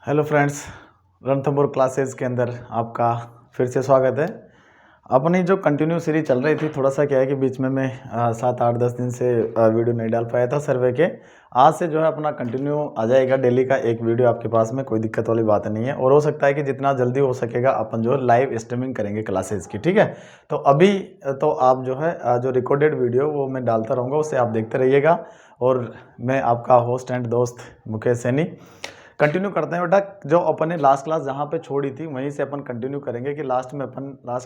Hello friends, Ranthambore classes के अंदर आपका फिर से स्वागत है। अपनी जो कंटिन्यू सीरीज चल रही थी, थोड़ा सा क्या है कि बीच में मैं 7-8-10 दिन से वीडियो नहीं डाल पाया था सर्वे के। आज से जो है अपना कंटिन्यू आ जाएगा, डेली का एक वीडियो आपके पास में, कोई दिक्कत वाली बात नहीं है। और हो सकता है कि जितना जल्दी हो सकेगा अपन जो है लाइव स्ट्रीमिंग करेंगे क्लासेस की, ठीक है। तो अभी तो आप जो है जो रिकॉर्डेड वीडियो वो मैं डालता रहूँगा, उससे आप देखते रहिएगा। और मैं आपका होस्ट एंड दोस्त मुकेश सैनी। कंटिन्यू करते हैं बेटा, जो अपन ने लास्ट क्लास जहाँ पे छोड़ी थी वहीं से अपन कंटिन्यू करेंगे कि लास्ट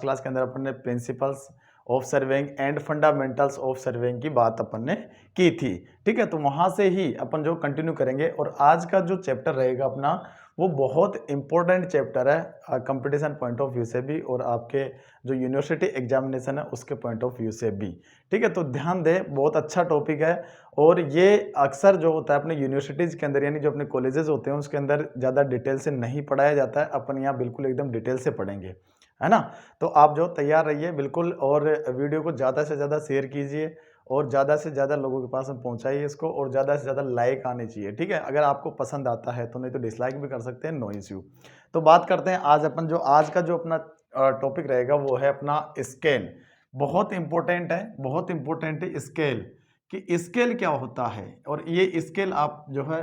क्लास के अंदर अपन ने principles of surveying and fundamentals of surveying की बात अपन ने की थी, ठीक है। तो वहाँ से ही अपन जो कंटिन्यू करेंगे। और आज का जो चैप्टर रहेगा अपना, वो बहुत इंपॉर्टेंट चैप्टर है कंपटीशन पॉइंट ऑफ व्यू से भी और आपके जो यूनिवर्सिटी एग्जामिनेशन है उसके पॉइंट ऑफ व्यू से भी, ठीक है। तो ध्यान दें, बहुत अच्छा टॉपिक है। और ये अक्सर जो होता है अपने यूनिवर्सिटीज़ के अंदर, यानी जो अपने कॉलेजेस होते हैं उसके अंदर ज़्यादा डिटेल से नहीं पढ़ाया जाता है। अपन यहाँ बिल्कुल एकदम डिटेल से पढ़ेंगे, है ना। तो आप जो तैयार रहिए बिल्कुल, और वीडियो को ज़्यादा से ज़्यादा शेयर कीजिए और ज़्यादा से ज़्यादा लोगों के पास में पहुँचाइए इसको, और ज़्यादा से ज़्यादा लाइक आने चाहिए, ठीक है। अगर आपको पसंद आता है तो, नहीं तो डिसलाइक भी कर सकते हैं, नो इश्यू। तो बात करते हैं आज अपन जो आज का जो अपना टॉपिक रहेगा वो है अपना स्केल। बहुत इंपॉर्टेंट है, बहुत इंपॉर्टेंट है स्केल, कि स्केल क्या होता है। और ये स्केल आप जो है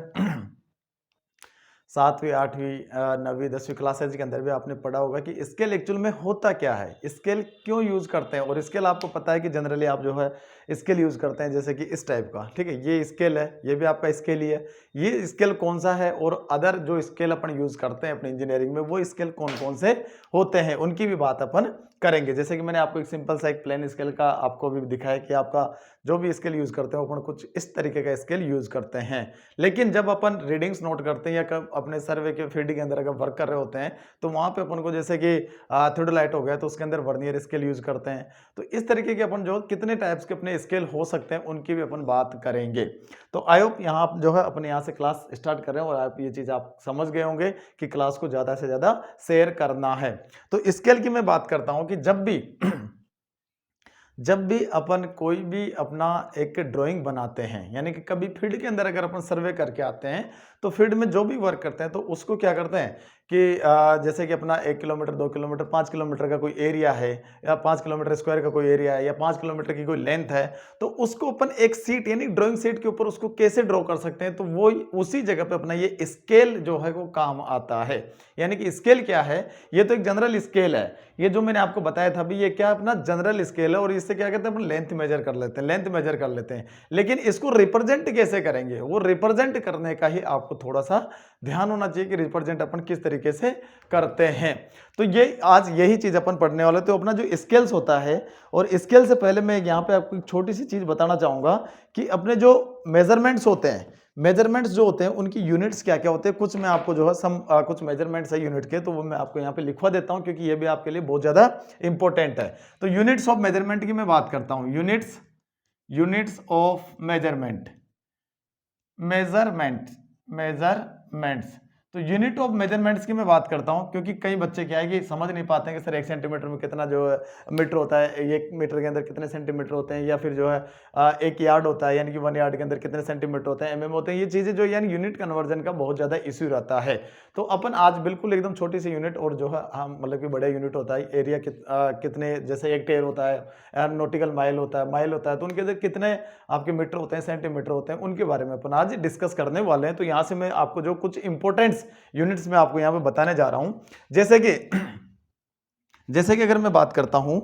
7वीं 8वीं 9वीं 10वीं क्लासेज के अंदर भी आपने पढ़ा होगा कि स्केल एक्चुअल में होता क्या है, स्केल क्यों यूज करते हैं। और स्केल आपको पता है कि जनरली आप जो है स्केल यूज करते हैं जैसे कि इस टाइप का, ठीक है। ये स्केल है, ये भी आपका स्केल ही है। ये स्केल कौन सा है और अदर जो स्केल अपन यूज करते हैं अपने इंजीनियरिंग में, वो स्केल कौन कौन से होते हैं उनकी भी बात अपन करेंगे। जैसे कि मैंने आपको एक सिंपल सा एक प्लेन स्केल का आपको भी दिखाया कि आपका जो भी स्केल यूज करते हैं अपन कुछ इस तरीके का स्केल यूज करते हैं। लेकिन जब अपन रीडिंग्स नोट करते हैं या कब अपने सर्वे के फील्ड के अंदर अगर वर्क कर रहे होते हैं, तो वहां पे अपन को जैसे कि थियोडोलाइट हो गया तो उसके अंदर वर्नियर स्केल यूज करते हैं। तो इस तरीके के अपन जो कितने टाइप्स के अपने स्केल हो सकते हैं उनकी भी अपन बात करेंगे। तो आई होप यहाँ आप जो है अपने यहाँ से क्लास स्टार्ट कर रहे हैं और आप ये चीज आप समझ गए होंगे कि क्लास को ज्यादा से ज्यादा शेयर करना है। तो स्केल की मैं बात करता हूं कि जब भी अपन कोई भी अपना एक ड्राइंग बनाते हैं, यानी कि कभी फील्ड के अंदर अगर अपन सर्वे करके आते हैं तो फील्ड में जो भी वर्क करते हैं तो उसको क्या करते हैं कि जैसे कि अपना 1 किलोमीटर 2 किलोमीटर 5 किलोमीटर का कोई एरिया है, या 5 किलोमीटर स्क्वायर का कोई एरिया है, या 5 किलोमीटर की कोई लेंथ है, तो उसको अपन एक सीट यानी ड्राइंग सीट के ऊपर उसको कैसे ड्रॉ कर सकते हैं। तो वो उसी जगह पे अपना ये स्केल जो है वो काम आता है। यानी कि स्केल क्या है, ये तो एक जनरल स्केल है। ये जो मैंने आपको बताया था अभी, ये क्या अपना जनरल स्केल है और इससे क्या कहते हैं अपन लेंथ मेजर कर लेते हैं, लेंथ मेजर कर लेते हैं। लेकिन इसको रिप्रेजेंट कैसे करेंगे, वो रिप्रेजेंट करने का ही आपको थोड़ा सा ध्यान होना चाहिए कि रिप्रेजेंट अपन किस तरीके से करते हैं। तो ये आज यही चीज अपन पढ़ने वाले। तो अपना जो स्केल्स होता है, और स्केल से पहले मैं यहाँ पे आपको एक छोटी सी चीज बताना चाहूंगा कि अपने जो मेजरमेंट्स होते हैं, मेजरमेंट्स जो होते हैं उनकी यूनिट्स क्या क्या होते हैं। कुछ मैं आपको जो है कुछ मेजरमेंट्स है यूनिट के, तो वो मैं आपको यहाँ पे लिखवा देता हूँ क्योंकि ये भी आपके लिए बहुत ज्यादा इंपॉर्टेंट है। तो यूनिट्स ऑफ मेजरमेंट की मैं बात करता हूँ। Units of measurements. तो यूनिट ऑफ मेजरमेंट्स की मैं बात करता हूं क्योंकि कई बच्चे क्या है कि समझ नहीं पाते हैं कि सर 1 सेंटीमीटर में कितना जो है मीटर होता है, 1 मीटर के अंदर कितने सेंटीमीटर होते हैं, या फिर जो है 1 यार्ड होता है यानी कि 1 यार्ड के अंदर कितने सेंटीमीटर होते हैं, एमएम होते हैं। ये चीजें जो यानी यूनिट कन्वर्जन का बहुत ज्यादा इश्यू रहता है। तो अपन आज बिल्कुल एकदम छोटी सी यूनिट, और जो है हम मतलब कि बड़ा यूनिट होता है एरिया कितने, जैसे 1 टेर होता है, नॉटिकल माइल होता है, तो उनके अंदर कितने आपके मीटर होते हैं, सेंटीमीटर होते हैं, उनके बारे में अपन आज डिस्कस करने वाले हैं। तो यहाँ से मैं आपको जो कुछ इंपॉर्टेंट्स यूनिट्स में आपको यहाँ पे बताने जा रहा हूं। जैसे कि अगर मैं बात करता हूं,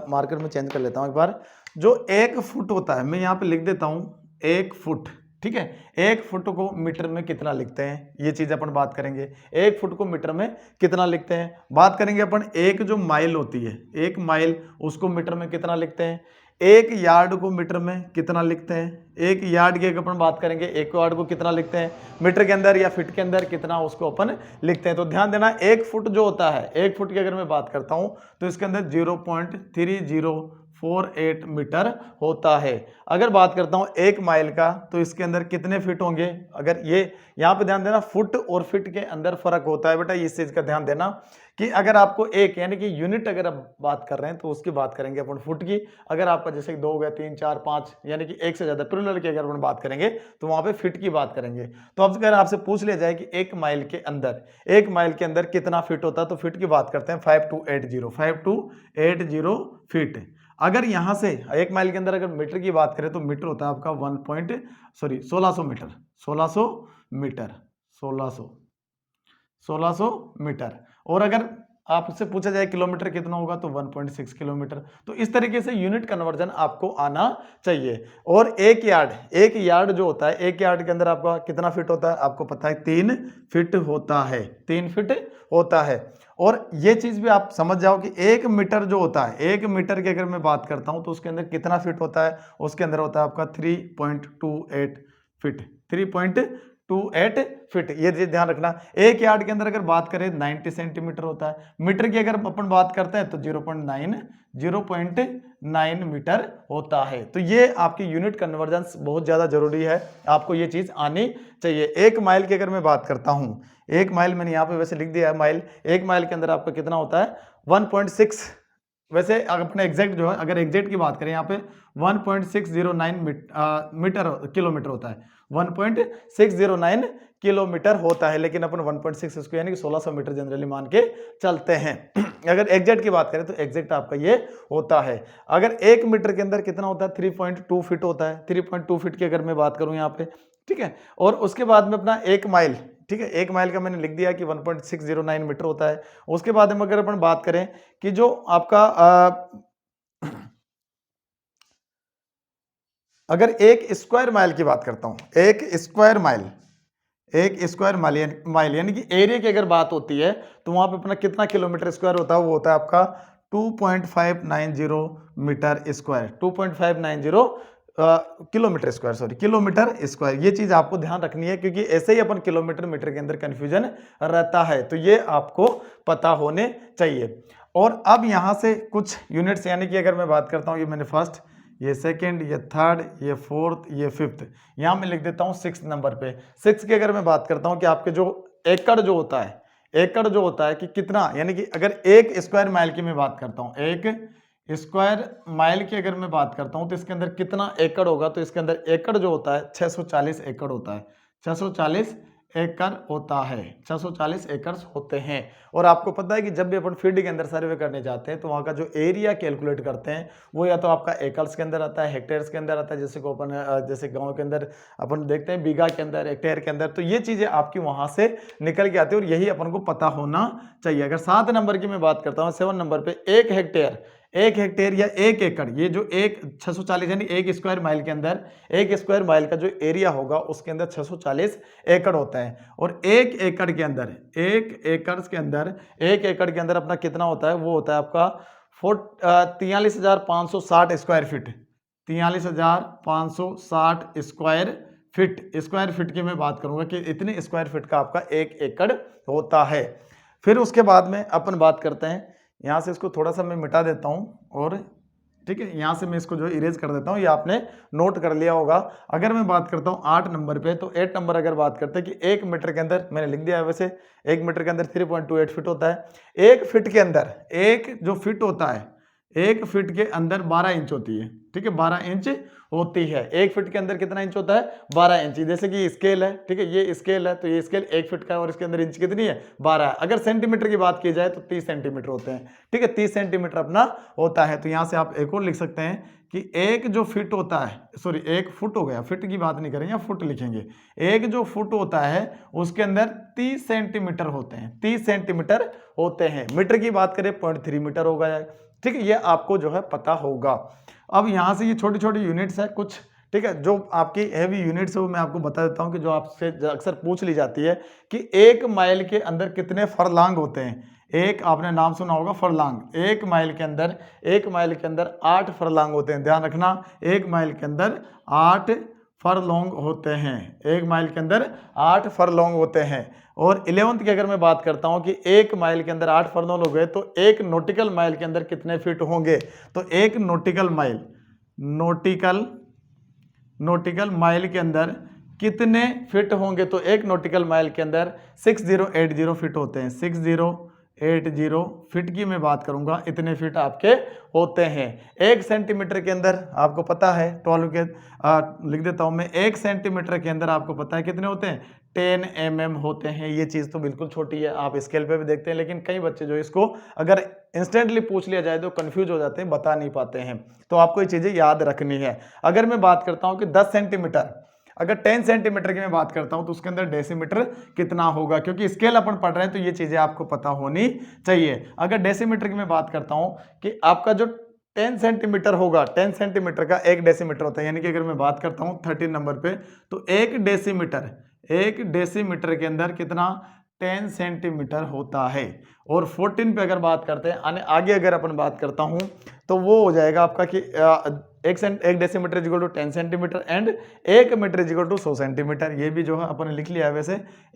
मार्कर में चेंज कर लेता हूं एक बार। जो 1 फुट होता है, मैं यहाँ पे लिख देता हूं 1 फुट, ठीक है। 1 फुट को मीटर में कितना लिखते हैं, ये चीज अपन बात करेंगे। 1 फुट को मीटर में कितना लिखते हैं, बात करेंगे अपन। एक जो माइल होती है, 1 माइल, उसको मीटर में कितना लिखते हैं। 1 यार्ड को मीटर में कितना लिखते हैं। 1 यार्ड की अपन बात करेंगे, 1 यार्ड को कितना लिखते हैं, मीटर के अंदर या फीट के अंदर कितना उसको अपन लिखते हैं। तो ध्यान देना, 1 फुट जो होता है, 1 फुट की अगर मैं बात करता हूं तो इसके अंदर 48 मीटर होता है। अगर बात करता हूं 1 माइल का, तो इसके अंदर कितने फीट होंगे? अगर ये यहाँ पे ध्यान देना, फुट और फीट के अंदर फर्क होता है बेटा, इस चीज का ध्यान देना कि अगर आपको एक यानी कि यूनिट अगर आप बात कर रहे हैं तो उसकी बात करेंगे अपन फुट की। अगर आपका जैसे 2 हो गया, 3, 4, 5 यानी कि एक से ज्यादा प्लूरल की अगर अपन बात करेंगे तो वहां पे फीट की बात करेंगे। तो अब अगर आपसे पूछ लिया जाए कि 1 माइल के अंदर कितना फीट होता है, तो फीट की बात करते हैं 5280 फीट। अगर यहां से 1 माइल के अंदर अगर मीटर की बात करें तो मीटर होता है आपका 1600 मीटर, 1600 मीटर। और अगर आपसे पूछा जाए किलोमीटर कितना होगा तो 1.6 किलोमीटर। तो इस तरीके से यूनिट कन्वर्जन आपको आना चाहिए। और एक यार्ड जो होता है, एक यार्ड के अंदर आपका कितना फीट होता है? आपको पता है 3 फीट होता है, 3 फीट होता है। और ये चीज भी आप समझ जाओ कि 1 मीटर जो होता है, 1 मीटर की अगर मैं बात करता हूं तो उसके अंदर कितना फीट होता है? उसके अंदर होता है आपका 3.28 फीट, 3.28 फीट। ये ध्यान रखना। एक यार्ड के अंदर अगर बात करें 90 सेंटीमीटर होता है। मीटर की अगर अपन बात करते हैं तो 0.9 मीटर होता है। तो ये आपकी यूनिट कन्वर्जेंस बहुत ज्यादा जरूरी है, आपको ये चीज आनी चाहिए। 1 माइल की अगर मैं बात करता हूं, 1 माइल मैंने यहाँ पे वैसे लिख दिया है माइल। 1 माइल के अंदर आपका कितना होता है? 1.6। वैसे अपने एग्जैक्ट जो है, अगर एग्जैक्ट की बात करें यहाँ पे 1.609 मीटर किलोमीटर होता है, 1.609 किलोमीटर होता है। लेकिन अपन 1.6 इसको यानी कि 1600 मीटर जनरली मान के चलते हैं। अगर एग्जैक्ट की बात करें तो एग्जैक्ट आपका ये होता है। अगर 1 मीटर के अंदर कितना होता है? 3.2 फीट होता है। 3.2 फीट की अगर मैं बात करूं यहाँ पे, ठीक है। और उसके बाद में अपना 1 माइल, ठीक है, 1 माइल का मैंने लिख दिया कि 1.609 मीटर होता है। उसके बाद में अगर अपन बात करें कि जो आपका अगर 1 स्क्वायर माइल की बात करता हूं, 1 स्क्वायर माइल यानी कि एरिया की अगर बात होती है तो वहां पे अपना कितना किलोमीटर स्क्वायर होता है? वो होता है आपका 2.590 मीटर स्क्वायर, 2.590 किलोमीटर स्क्वायर। ये चीज आपको ध्यान रखनी है, क्योंकि ऐसे ही अपन किलोमीटर मीटर के अंदर कंफ्यूजन रहता है, तो ये आपको पता होने चाहिए। और अब यहां से कुछ यूनिट्स, यानी कि अगर मैं बात करता हूं, ये मैंने फर्स्ट, ये सेकंड, ये थर्ड, ये फोर्थ, ये फिफ्थ, यहां मैं लिख देता हूं 6 नंबर पे। 6 की अगर मैं बात करता हूं कि आपके जो एकड़ जो होता है कि कितना, यानी कि अगर 1 स्क्वायर माइल की मैं बात करता हूं, 1 स्क्वायर माइल की अगर मैं बात करता हूं तो इसके अंदर कितना एकड़ होगा? तो इसके अंदर एकड़ जो होता है 640 एकड़ होता है, 640 एकड़ होता है, 640 एकड़ होते हैं। और आपको पता है कि जब भी अपन फील्ड के अंदर सर्वे करने जाते हैं तो वहां का जो एरिया कैलकुलेट करते हैं वो या तो आपका एकर्स के अंदर आता है, हेक्टेयर्स के अंदर आता है। जैसे को अपन जैसे गांव के अंदर अपन देखते हैं बीघा के अंदर, हेक्टेयर के अंदर। तो ये चीजें आपकी वहां से निकल के आती है और यही अपन को पता होना चाहिए। अगर 7 नंबर की मैं बात करता हूँ, 7 नंबर पे 1 हेक्टेयर या 1 एकड़, ये जो 640 यानी 1 स्क्वायर माइल के अंदर, 1 स्क्वायर माइल का जो एरिया होगा उसके अंदर 640 एकड़ होता है। और 1 एकड़ के अंदर, 1 एकड़ के अंदर अपना कितना होता है? वो होता है आपका 43,560 स्क्वायर फीट, 43,560 स्क्वायर फीट की मैं बात करूंगा कि इतने स्क्वायर फीट का आपका 1 एकड़ होता है। फिर उसके बाद में अपन बात करते हैं, यहाँ से इसको थोड़ा सा मैं मिटा देता हूँ, और ठीक है, यहाँ से मैं इसको जो इरेज कर देता हूँ, ये आपने नोट कर लिया होगा। अगर मैं बात करता हूँ 8 नंबर पे, तो 8 नंबर अगर बात करते हैं कि 1 मीटर के अंदर, मैंने लिख दिया है वैसे, 1 मीटर के अंदर 3.28 फीट होता है। 1 फीट के अंदर, एक जो फिट होता है, 1 फीट के अंदर 12 इंच होती है, ठीक है, 12 इंच होती है। 1 फीट के अंदर कितना इंच होता है? 12 इंच। जैसे कि स्केल है, ठीक है, ये स्केल है, तो ये स्केल 1 फीट का है और इसके अंदर इंच कितनी है? 12 है। अगर सेंटीमीटर की बात की जाए तो 30 सेंटीमीटर होते हैं, ठीक है, 30 सेंटीमीटर अपना होता है। तो यहां से आप एक और लिख सकते हैं कि एक जो फिट होता है, सॉरी 1 फुट हो गया, फिट की बात नहीं करेंगे, फुट लिखेंगे। एक जो फुट होता है उसके अंदर 30 सेंटीमीटर होते हैं, 30 सेंटीमीटर होते हैं। मीटर की बात करें 0.3 मीटर होगा, ठीक है, ये आपको जो है पता होगा। अब यहां से ये छोटी छोटी यूनिट्स है कुछ, ठीक है, जो आपकी हैवी यूनिट्स है वो मैं आपको बता देता हूं कि जो आपसे अक्सर पूछ ली जाती है कि 1 माइल के अंदर कितने फरलांग होते हैं। एक आपने नाम सुना होगा फरलांग। 1 माइल के अंदर 8 फरलांग होते हैं। ध्यान रखना, 1 माइल के अंदर 8 फरलोंग होते हैं। 1 माइल के अंदर 8 फरलोंग होते हैं। और 11th की अगर मैं बात करता हूं कि 1 माइल के अंदर 8 फरलोंग हो गए तो 1 नॉटिकल माइल के अंदर कितने फीट होंगे? तो 1 नॉटिकल माइल के अंदर कितने फिट होंगे? तो 1 नॉटिकल माइल के अंदर 6080 फिट होते हैं। 6080 फिट की मैं बात करूंगा, इतने फिट आपके होते हैं। 1 सेंटीमीटर के अंदर आपको पता है 12 के लिख देता हूं मैं, 1 सेंटीमीटर के अंदर आपको पता है कितने होते हैं? 10 mm होते हैं। ये चीज तो बिल्कुल छोटी है, आप स्केल पे भी देखते हैं, लेकिन कई बच्चे जो इसको अगर इंस्टेंटली पूछ लिया जाए तो कंफ्यूज हो जाते हैं, बता नहीं पाते हैं। तो आपको ये चीजें याद रखनी है। अगर मैं बात करता हूं कि 10 सेंटीमीटर, अगर 10 सेंटीमीटर की मैं बात करता हूं तो उसके अंदर डेसीमीटर कितना होगा? क्योंकि स्केल अपन पढ़ रहे हैं तो ये चीजें आपको पता होनी चाहिए। अगर डेसीमीटर की मैं बात करता हूं कि आपका जो 10 सेंटीमीटर होगा, 10 सेंटीमीटर का 1 डेसीमीटर होता है, यानी कि अगर मैं बात करता हूं 13 नंबर पे, तो 1 डेसीमीटर के अंदर कितना? 10 सेंटीमीटर होता है। और 14 पे अगर बात करते हैं, आगे अगर अपन बात करता हूं तो वो हो जाएगा आपका कि 1 decimetre equal to 10 centimetre and 1 metre is equal to 100 centimetre. ये भी जो है अपन ने लिख लिया है। वैसे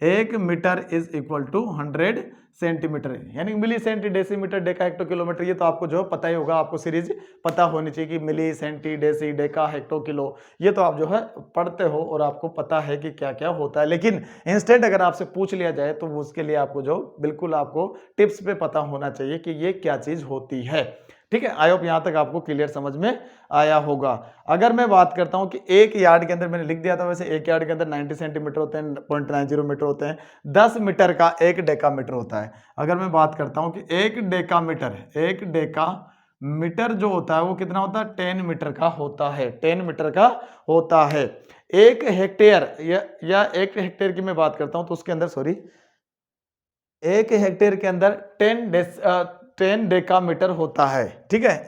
1 metre is equal to 100 centimetre, यानी milli centi decimetre deca hecto kilometre. ये तो आपको जो है पता ही होगा, आपको सीरीज पता होनी चाहिए कि milli centi deci deca hecto kilo, ये तो आप जो है पढ़ते हो और आपको पता है कि क्या क्या होता है। लेकिन इंस्टेंट अगर आपसे पूछ लिया जाए तो उसके लिए आपको जो बिल्कुल आपको टिप्स पे पता होना चाहिए कि ये क्या चीज होती है। ठीक है, आई होप यहां तक आपको क्लियर समझ में आया होगा। अगर मैं बात करता हूं कि 1 यार्ड के अंदर, मैंने लिख दिया था वैसे, 1 यार्ड के अंदर 90 सेंटीमीटर होते हैं, 0.90 मीटर होते हैं। 10 मीटर का 1 डेकामीटर होता है। अगर मैं बात करता हूं कि 1 डेकामीटर जो होता है वो कितना होता है? 10 मीटर का होता है। 10 मीटर का होता है। 1 हेक्टेयर या 1 हेक्टेयर की मैं बात करता हूं तो उसके अंदर 1 हेक्टेयर के अंदर 10 डेकामीटर होता है। ठीक है,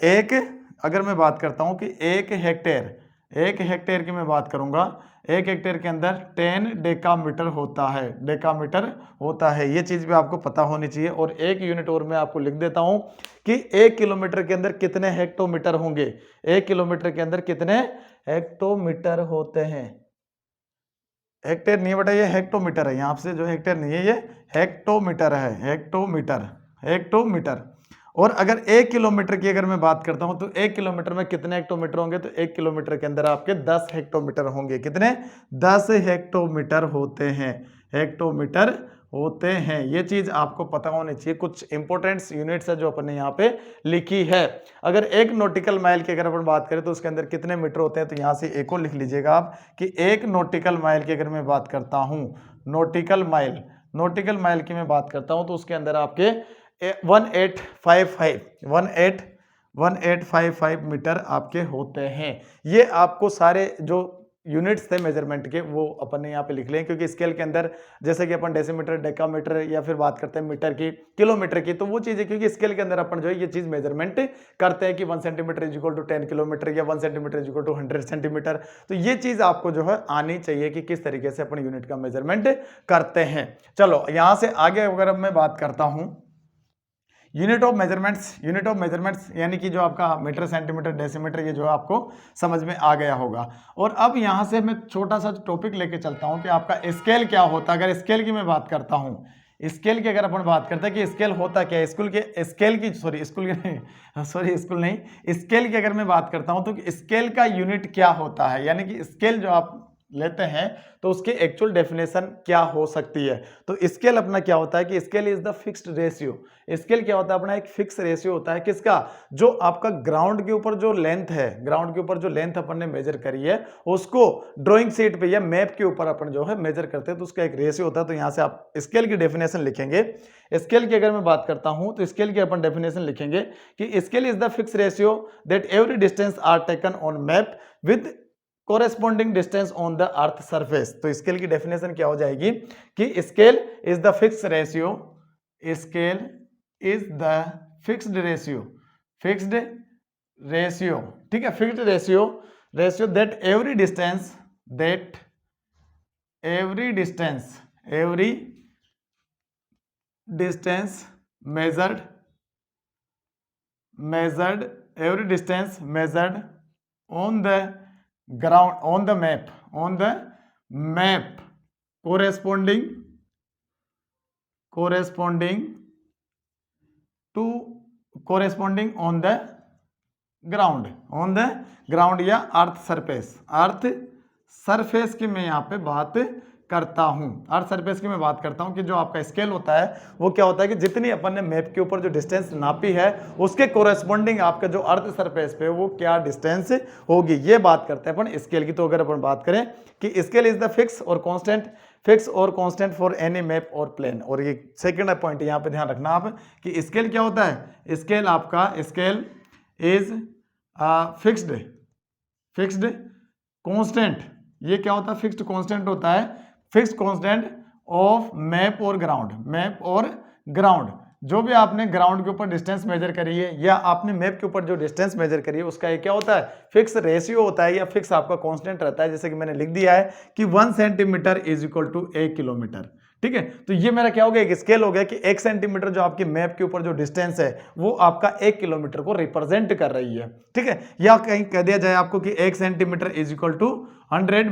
अगर मैं बात करता हूं कि 1 हेक्टेयर की मैं बात करूंगा, 1 हेक्टेयर के अंदर 10 डेकामीटर होता है। ये चीज भी आपको पता होनी चाहिए। और एक यूनिट और मैं आपको लिख देता हूं कि 1 किलोमीटर के अंदर कितने हेक्टोमीटर होंगे? 1 किलोमीटर के अंदर कितने हेक्टोमीटर होते हैं? हेक्टेयर नहीं है बेटा, ये हेक्टोमीटर है। यहाँ से जो हेक्टेयर नहीं है, ये हेक्टोमीटर है। हेक्टोमीटर। और अगर 1 किलोमीटर की अगर मैं बात करता हूं तो 1 किलोमीटर में कितने हेक्टोमीटर होंगे? तो 1 किलोमीटर के अंदर आपके 10 हेक्टोमीटर होंगे। कितने? 10 हेक्टोमीटर होते हैं। ये चीज आपको पता होनी चाहिए। कुछ इंपोर्टेंट यूनिट्स है जो अपन ने यहाँ पे लिखी है। अगर 1 नॉटिकल माइल की अगर अपन बात करें तो उसके अंदर कितने मीटर होते हैं? तो यहाँ से एक और लिख लीजिएगा आप कि 1 नॉटिकल माइल की अगर मैं बात करता हूँ, नॉटिकल माइल की मैं बात करता हूँ तो उसके अंदर आपके 1855 मीटर आपके होते हैं। ये आपको सारे जो यूनिट्स थे मेजरमेंट के वो अपन ने यहाँ पे लिख लिए, क्योंकि स्केल के अंदर जैसे कि अपन डेसीमीटर, डेकामीटर या फिर बात करते हैं मीटर की, किलोमीटर की, तो वो चीजें क्योंकि स्केल के अंदर अपन जो है ये चीज मेजरमेंट करते हैं कि 1 centimetre is equal to 10 kilometre या 1 centimetre is equal to 100 centimetre. तो ये चीज आपको जो है आनी चाहिए कि किस तरीके से अपन यूनिट का मेजरमेंट करते हैं। चलो यहां से आगे अगर मैं बात करता हूं यूनिट ऑफ मेजरमेंट्स यानी कि जो आपका मीटर, सेंटीमीटर, डेसीमीटर, ये जो है आपको समझ में आ गया होगा। और अब यहां से मैं छोटा सा टॉपिक लेके चलता हूं कि आपका स्केल क्या होता है। अगर स्केल की मैं बात करता हूं, स्केल की अगर अपन बात करते हैं कि स्केल होता क्या है, स्केल की अगर मैं बात करता हूं तो स्केल का यूनिट क्या होता है, यानी कि स्केल जो आप लेते हैं तो उसकी एक्चुअल डेफिनेशन क्या हो सकती है। तो स्केल अपना क्या होता है कि scale is the fixed ratio. Scale क्या होता है? अपना एक फिक्स रेशियो होता है। किसका? जो आपका ग्राउंड के ऊपर जो लेंथ है, ग्राउंड के ऊपर जो लेंथ अपन ने मेजर करी है उसको ड्राइंग शीट पे या मैप के ऊपर अपन जो है मेजर करते हैं, तो उसका एक रेशियो होता है। तो यहां से आप स्केल की डेफिनेशन लिखेंगे। स्केल की अगर मैं बात करता हूं तो स्केल की अपन डेफिनेशन लिखेंगे कि scale is the fix ratio that every distance are taken on map with corresponding distance on the earth surface. तो स्केल की डेफिनेशन क्या हो जाएगी कि scale is the fix ratio, scale is the fixed ratio, ठीक है, fixed ratio that every distance measured on the ground on the map corresponding on the ground या earth surface की मैं यहाँ पे बात करता हूँ। अर्थ सरफेस की मैं बात करता हूँ कि जो आपका स्केल होता है वो क्या होता है कि जितनी अपन ने मैप के ऊपर जो डिस्टेंस नापी है उसके कोरेस्पोंडिंग आपका जो अर्थ सरफेस पे वो क्या डिस्टेंस होगी, ये बात करते हैं अपन स्केल की। तो अगर अपन बात करें कि स्केल इज द फिक्स और कांस्टेंट फॉर एनी मैप और प्लेन। और ये सेकंड पॉइंट यहाँ पे ध्यान रखना आप कि स्केल क्या होता है। Scale is fixed constant. ये क्या होता है? फिक्स्ड कांस्टेंट होता है, फिक्स्ड कांस्टेंट ऑफ मैप और ग्राउंड। जो भी आपने ग्राउंड के ऊपर डिस्टेंस मेजर करी है या आपने मैप के ऊपर जो डिस्टेंस मेजर करी है उसका ये क्या होता है? फिक्स रेशियो होता है या फिक्स आपका कांस्टेंट रहता है। जैसे कि मैंने लिख दिया है कि 1 centimetre is equal to 1 kilometre. ठीक है, तो ये मेरा क्या हो गया? एक स्केल हो गया कि 1 सेंटीमीटर जो आपकी मैप के ऊपर जो डिस्टेंस है वो आपका 1 किलोमीटर को रिप्रेजेंट कर रही है। ठीक है, या कहीं कह दिया जाए आपको कि 1 centimetre is equal to 100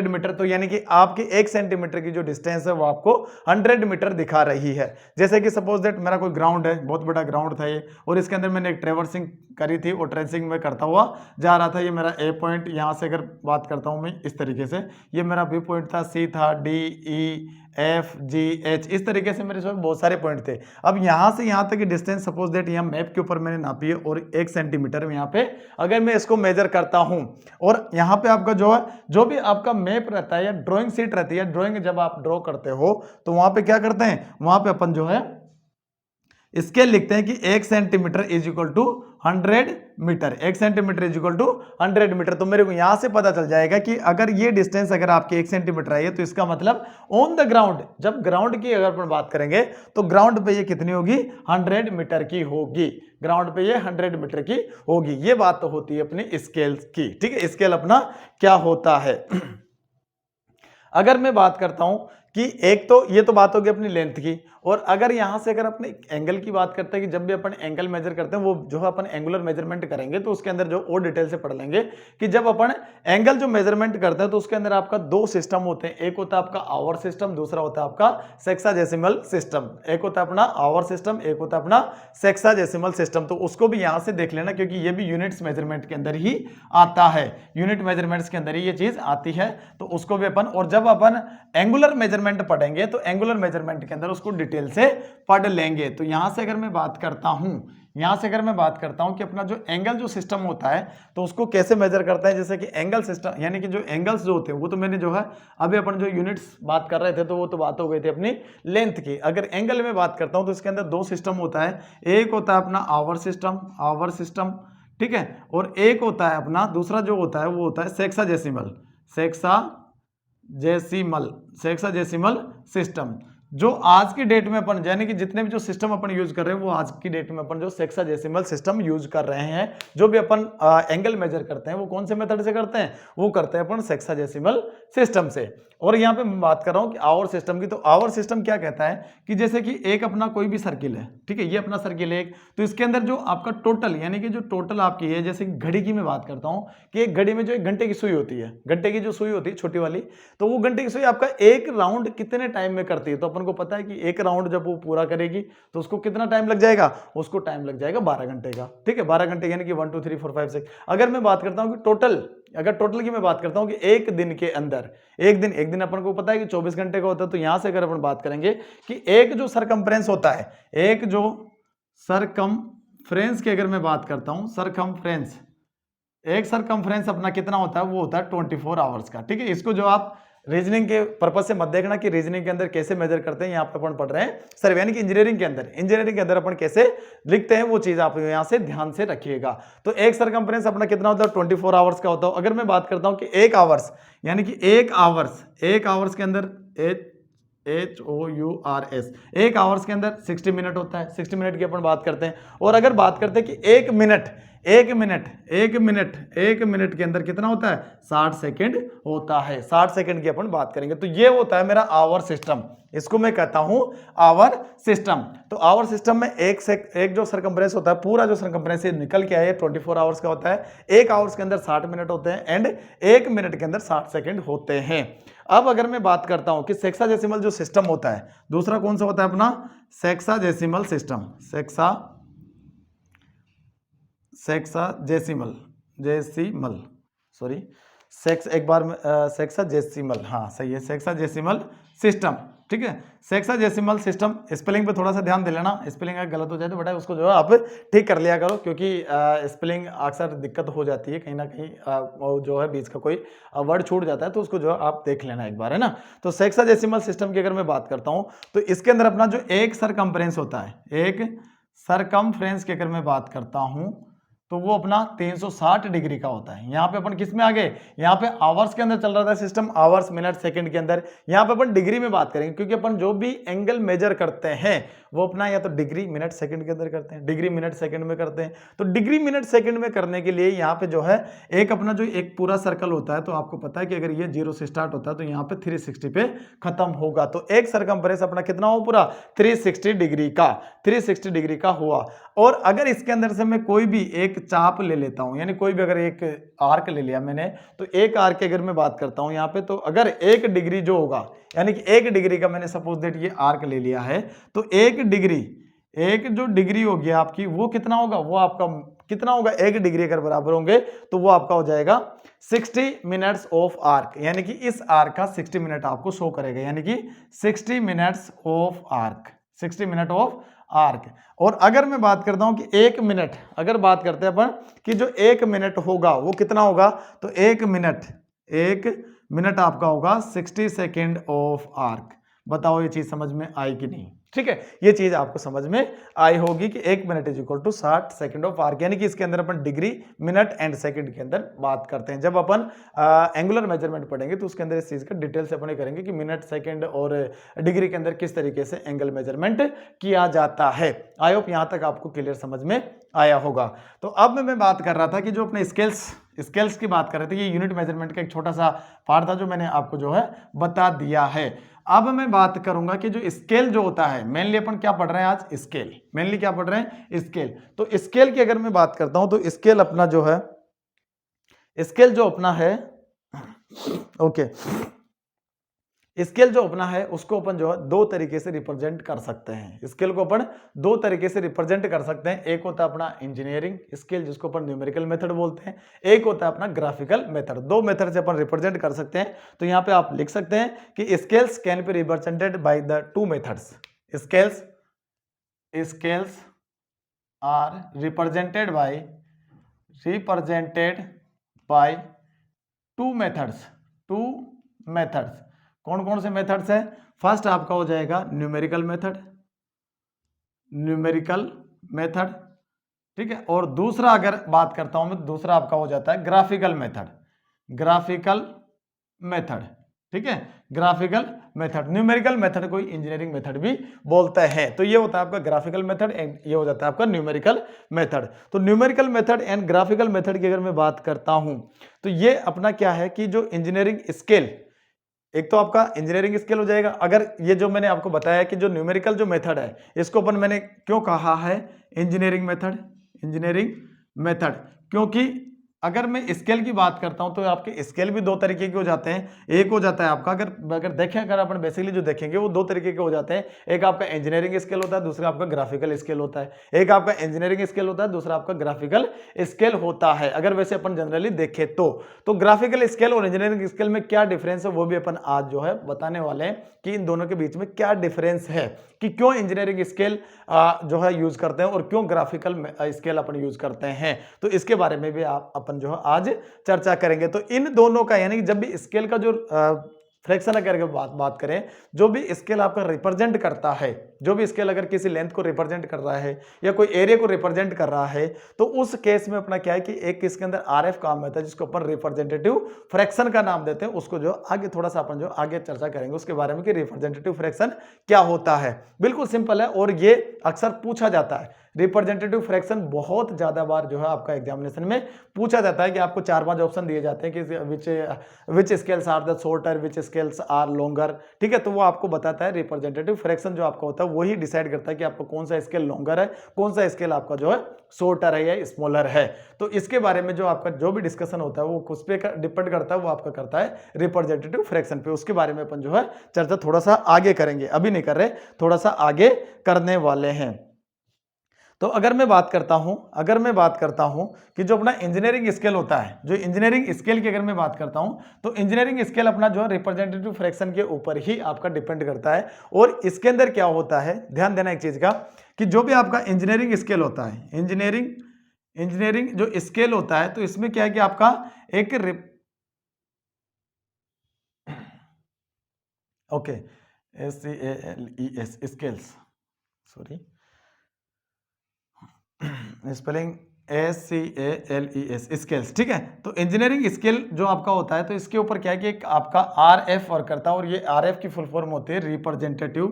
metre. तो यानी कि आपकी 1 सेंटीमीटर की जो डिस्टेंस है वो आपको 100 मीटर दिखा रही है। जैसे कि सपोज दैट मेरा कोई ग्राउंड है, बहुत बड़ा ग्राउंड था ये, और इसके अंदर मैंने एक ट्रेवर्सिंग करी थी और ट्रेसिंग में करता हुआ जा रहा था। ये मेरा ए पॉइंट, यहाँ से अगर बात करता हूँ मैं इस तरीके से, ये मेरा बी पॉइंट था, सी था, डी, ई, एफ, जी, एच, इस तरीके से मेरे इसमें बहुत सारे पॉइंट थे। अब यहाँ से यहाँ तक की डिस्टेंस सपोज दैट यहाँ मैप के ऊपर मैंने नापी है और 1 सेंटीमीटर में यहाँ पे अगर मैं इसको मेजर करता हूँ और यहाँ पे आपका जो है जो भी आपका मैप रहता है या ड्राइंग शीट रहती है, ड्राइंग जब आप ड्रॉ करते हो तो वहां पे क्या करते हैं, वहां पे अपन जो है स्केल लिखते हैं कि 1 centimetre is equal to 100 metre. 1 centimetre is equal to 100 metre. तो मेरे को यहां से पता चल जाएगा कि अगर ये डिस्टेंस अगर आपके 1 सेंटीमीटर है तो इसका मतलब ऑन द ग्राउंड, जब ग्राउंड की अगर अपन बात करेंगे तो ग्राउंड पे ये कितनी होगी? 100 मीटर की होगी। ग्राउंड पे ये 100 मीटर की होगी। ये बात तो होती है अपनी स्केल की। ठीक है, स्केल अपना क्या होता है। अगर मैं बात करता हूं कि एक तो ये तो बात होगी अपनी लेंथ की, और अगर यहां से अगर अपने एंगल की बात करते हैं कि जब भी अपन एंगल मेजर करते हैं वो जो अपन एंगुलर मेजरमेंट करेंगे तो उसके अंदर जो और डिटेल से पढ़ लेंगे कि जब अपन एंगल जो मेजरमेंट करते हैं तो उसके अंदर आपका 2 सिस्टम होते हैं। एक होता है आपका आवर सिस्टम, दूसरा होता है आपका सेक्साडेसिमल सिस्टम। एक होता है अपना आवर सिस्टम, एक होता है अपना सेक्साडेसिमल सिस्टम। तो उसको भी यहां से देख लेना क्योंकि ये भी यूनिट्स मेजरमेंट के अंदर ही आता है, यूनिट मेजरमेंट्स के अंदर ही ये चीज आती है। तो उसको भी अपन, और जब अपन एंगुलर मेजरमेंट पढ़ेंगे तो एंगुलर मेजरमेंट के अंदर उसको डिटेल से पढ़ लेंगे। तो यहां से अगर मैं बात करता हूं कि अपना जो एंगल जो सिस्टम होता है तो उसको कैसे मेजर करते हैं, जैसे कि एंगल सिस्टम यानी कि जो एंगल्स जो होते हैं वो तो मैंने जो है अभी अपन जो यूनिट्स बात कर रहे थे तो वो तो बात हो गई थी अपनी लेंथ की। अगर एंगल में बात करता हूं तो इसके अंदर 2 सिस्टम होता है। एक होता है अपना आवर सिस्टम, ठीक है, और एक होता है अपना दूसरा जो होता है वो होता है सेक्साजेसिमल सिस्टम। जो आज की डेट में अपन यानी कि जितने भी जो सिस्टम अपन यूज कर रहे हैं वो आज की डेट में अपन जो सेक्साजेसिमल सिस्टम यूज कर रहे हैं। जो भी अपन एंगल मेजर करते हैं वो कौन से मेथड से करते हैं? वो करते हैं अपन सेक्साजेसिमल सिस्टम से। और यहाँ पे मैं बात कर रहा हूँ कि आवर सिस्टम की। तो आवर सिस्टम क्या कहता है कि जैसे कि एक अपना कोई भी सर्किल है, ठीक है, ये अपना सर्किल है एक, तो इसके अंदर जो आपका टोटल यानी कि जो टोटल आपकी है, जैसे कि घड़ी की मैं बात करता हूँ कि एक घड़ी में जो एक घंटे की सुई होती है, घंटे की जो सुई होती है छोटी वाली, तो वो घंटे की सुई आपका एक राउंड कितने टाइम में करती है? तो अपन को पता है कि एक राउंड जब वो पूरा करेगी तो उसको कितना टाइम लग जाएगा? उसको टाइम लग जाएगा 12 घंटे का। ठीक है, 12 घंटे यानी कि 1 2 3 4 5 6। अगर मैं बात करता हूँ कि टोटल की मैं बात करता हूं कि एक दिन के अंदर एक दिन अपन को पता है कि 24 घंटे का होता है। तो यहां से अगर अपन बात करेंगे कि एक जो सरकमफ्रेंस होता है, एक जो सरकमफ्रेंस की अगर मैं बात करता हूं, एक सरकमफ्रेंस अपना कितना होता है? वो होता है 24 आवर्स का। ठीक है, इसको जो आप रीजनिंग के पर्पज से मत देखना कि रीजनिंग के अंदर कैसे मेजर करते हैं, यहाँ पे अपन पढ़ रहे हैं सर यानी कि इंजीनियरिंग के अंदर अपन कैसे लिखते हैं वो चीज आप यहाँ से ध्यान से रखिएगा। तो एक सरकमफ्रेंस अपना कितना होता है? 24 आवर्स का होता है। अगर मैं बात करता हूँ कि एक आवर्स यानी कि एक आवर्स के अंदर HOURS, एक आवर्स के अंदर 60 मिनट होता है, 60 मिनट की अपन बात करते हैं। और अगर बात करते हैं कि एक मिनट के अंदर कितना होता है, 60 सेकंड होता है। 60 सेकंड की अपन बात करेंगे। तो ये होता है मेरा आवर सिस्टम, इसको मैं कहता हूं आवर सिस्टम। तो आवर सिस्टम में एक जो सरकमफ्रेंस होता है, पूरा जो सरकमफ्रेंस निकल के आए 24 आवर्स का होता है। एक आवर्स के अंदर 60 मिनट होते हैं एंड एक मिनट के अंदर 60 सेकंड होते हैं। अब अगर मैं बात करता हूं कि सेक्साडेसिमल जो सिस्टम होता है, दूसरा कौन सा होता है अपना, सेक्साडेसिमल सिस्टम, सेक्साडेसिमल, हाँ सही है, सेक्साडेसिमल सिस्टम। ठीक है, सेक्साडेसिमल सिस्टम, स्पेलिंग पे थोड़ा सा ध्यान दे लेना, स्पेलिंग अगर गलत हो जाए तो बेटा उसको जो है आप ठीक कर लिया करो, क्योंकि स्पेलिंग अक्सर दिक्कत हो जाती है, कहीं ना कहीं जो है बीच का कोई वर्ड छूट जाता है, तो उसको जो है आप देख लेना एक बार, है ना। तो सेक्साडेसिमल सिस्टम की अगर मैं बात करता हूं तो इसके अंदर अपना जो एक सरकमफ्रेंस होता है, एक सरकमफ्रेंस की अगर मैं बात करता हूं तो वो अपना 360 डिग्री का होता है। यहाँ पे अपन किस में आ गए, यहाँ पे आवर्स के अंदर चल रहा था सिस्टम, आवर्स मिनट सेकंड के अंदर, यहाँ पे अपन डिग्री में बात करेंगे, क्योंकि अपन जो भी एंगल मेजर करते हैं वो अपना या तो डिग्री मिनट सेकंड के अंदर करते हैं, डिग्री मिनट सेकंड में करते हैं। तो डिग्री मिनट सेकंड में करने के लिए यहाँ पे जो है एक अपना जो एक पूरा सर्कल होता है, तो आपको पता है कि अगर ये 0 से स्टार्ट होता है तो यहाँ पे 360 पे खत्म होगा। तो एक सरकमफ्रेंस अपना कितना हो, पूरा 360 डिग्री का, 360 डिग्री का हुआ। और अगर इसके अंदर से मैं कोई भी एक चाप ले लेता हूं, यानी कोई भी अगर एक आर्क ले लिया मैंने, तो एक आर्क की अगर मैं बात करता हूं यहाँ पे, तो अगर एक डिग्री जो होगा, यानी कि एक डिग्री का मैंने सपोज दैट ये आर्क ले लिया है, तो एक जो डिग्री होगी आपकी, वो कितना होगा, वो आपका कितना होगा, एक डिग्री अगर बराबर होंगे तो वो आपका हो जाएगा 60 मिनट्स ऑफ आर्क, यानी कि इस आर्क का 60 मिनट आपको शो करेगा, यानी कि 60 minutes of arc, 60 minute of arc. और अगर मैं बात करता हूं कि एक मिनट, अगर बात करते हैं अपन कि जो एक मिनट होगा वो कितना होगा, तो एक मिनट आपका होगा 60 सेकेंड ऑफ आर्क। बताओ ये चीज समझ में आई कि नहीं। ठीक है, ये चीज आपको समझ में आई होगी कि एक minute is equal to 60 second of arc, यानी कि इसके अंदर अपन डिग्री मिनट एंड सेकंड के अंदर बात करते हैं। जब अपन एंगुलर मेजरमेंट पढ़ेंगे तो उसके अंदर इस चीज का डिटेल से अपन करेंगे कि मिनट सेकंड और डिग्री के अंदर किस तरीके से एंगल मेजरमेंट किया जाता है। आई होप यहां तक आपको क्लियर समझ में आया होगा। तो अब मैं बात कर रहा था कि जो अपने स्केल्स की बात कर रहे थे, ये यूनिट मेजरमेंट का एक छोटा सा पार्ट था जो मैंने आपको जो है बता दिया है। अब मैं बात करूंगा कि जो स्केल जो होता है, मेनली अपन क्या पढ़ रहे हैं आज, स्केल, मेनली क्या पढ़ रहे हैं, स्केल। तो स्केल की अगर मैं बात करता हूं तो स्केल अपना जो है, स्केल जो अपना है, ओके, स्केल जो अपना है उसको अपन जो है दो तरीके से रिप्रेजेंट कर सकते हैं। स्केल को अपन दो तरीके से रिप्रेजेंट कर सकते हैं। एक होता है अपना इंजीनियरिंग स्केल, जिसको अपन न्यूमेरिकल मेथड बोलते हैं, एक होता है अपना ग्राफिकल मेथड। दो मेथड से अपन रिप्रेजेंट कर सकते हैं। तो यहाँ पे आप लिख सकते हैं कि scales can be represented by the two methods. Scales are represented by two methods. कौन कौन से मेथड्स है, फर्स्ट आपका हो जाएगा न्यूमेरिकल मेथड, ठीक है। और दूसरा अगर बात करता हूं मैं, दूसरा आपका हो जाता है ग्राफिकल मेथड, ठीक है, ग्राफिकल मेथड। न्यूमेरिकल मेथड कोई इंजीनियरिंग मेथड भी बोलते हैं। तो ये होता है आपका ग्राफिकल मेथड एंड ये हो जाता है आपका न्यूमेरिकल मेथड। तो numerical method and graphical method की अगर मैं बात करता हूं तो ये अपना क्या है कि जो इंजीनियरिंग स्केल, एक तो आपका इंजीनियरिंग स्केल हो जाएगा। अगर ये जो मैंने आपको बताया कि जो न्यूमेरिकल जो मेथड है, इसको अपन मैंने क्यों कहा है इंजीनियरिंग मेथड, क्योंकि अगर मैं स्केल की बात करता हूं तो आपके स्केल भी दो तरीके के हो जाते हैं। एक हो जाता है आपका, अगर देखें, अगर अपन बेसिकली जो देखेंगे वो दो तरीके के हो जाते हैं। एक आपका इंजीनियरिंग स्केल होता है, दूसरा आपका ग्राफिकल स्केल होता है। एक आपका इंजीनियरिंग स्केल होता है, दूसरा आपका ग्राफिकल स्केल होता है। अगर वैसे अपन जनरली देखें तो ग्राफिकल स्केल और इंजीनियरिंग स्केल में क्या डिफरेंस है वो भी अपन आज जो है बताने वाले हैं कि इन दोनों के बीच में क्या डिफरेंस है, कि क्यों इंजीनियरिंग स्केल जो है यूज करते हैं और क्यों ग्राफिकल स्केल अपन यूज करते हैं। तो इसके बारे में भी अपन जो है आज चर्चा करेंगे। तो इन दोनों का, यानी कि जब भी स्केल का जो फ्रैक्शन अगर बात करें, जो भी स्केल आपका रिप्रेजेंट करता है, जो भी स्केल अगर किसी लेंथ को रिप्रेजेंट कर रहा है या कोई एरिया को रिप्रेजेंट कर रहा है, तो उस केस में अपना क्या है कि एक इसके अंदर आरएफ काम होता है जिसको अपन रिप्रेजेंटेटिव फ्रैक्शन का नाम देते हैं। उसको जो आगे थोड़ा सा अपन जो आगे चर्चा करेंगे उसके बारे में कि रिप्रेजेंटेटिव फ्रैक्शन क्या होता है। बिल्कुल सिंपल है और ये अक्सर पूछा जाता है। रिप्रेजेंटेटिव फ्रैक्शन बहुत ज्यादा बार जो है आपका एग्जामिनेशन में पूछा जाता है कि आपको 4-5 ऑप्शन दिए जाते हैं कि which scales are the shorter, which scales are longer, ठीक है। तो वो आपको बताता है रिप्रेजेंटेटिव फ्रैक्शन जो आपका होता है वही डिसाइड करता है कि आपको कौन सा स्केल लॉन्गर है, कौन सा स्केल आपका जो है शॉर्टर है या स्मॉलर है। तो इसके बारे में जो आपका जो भी डिस्कशन होता है वो उस पर डिपेंड करता है, वो आपका करता है रिप्रेजेंटेटिव फ्रैक्शन पे। उसके बारे में अपन जो है चर्चा थोड़ा सा आगे करेंगे, अभी नहीं कर रहे, थोड़ा सा आगे करने वाले हैं। तो अगर मैं बात करता हूं कि जो अपना इंजीनियरिंग स्केल होता है, जो इंजीनियरिंग स्केल की अगर मैं बात करता हूं तो इंजीनियरिंग स्केल अपना जो है रिप्रेजेंटेटिव फ्रैक्शन के ऊपर ही आपका डिपेंड करता है। और इसके अंदर क्या होता है, ध्यान देना एक चीज का कि जो भी आपका इंजीनियरिंग स्केल होता है, इंजीनियरिंग जो स्केल होता है, तो इसमें क्या है कि आपका एक okay SCALES scales, sorry spelling SCALES scales, ठीक है। तो इंजीनियरिंग स्केल जो आपका होता है तो इसके ऊपर क्या है कि एक आपका RF वर्क करता है और ये RF की फुल फॉर्म होती है रिप्रेजेंटेटिव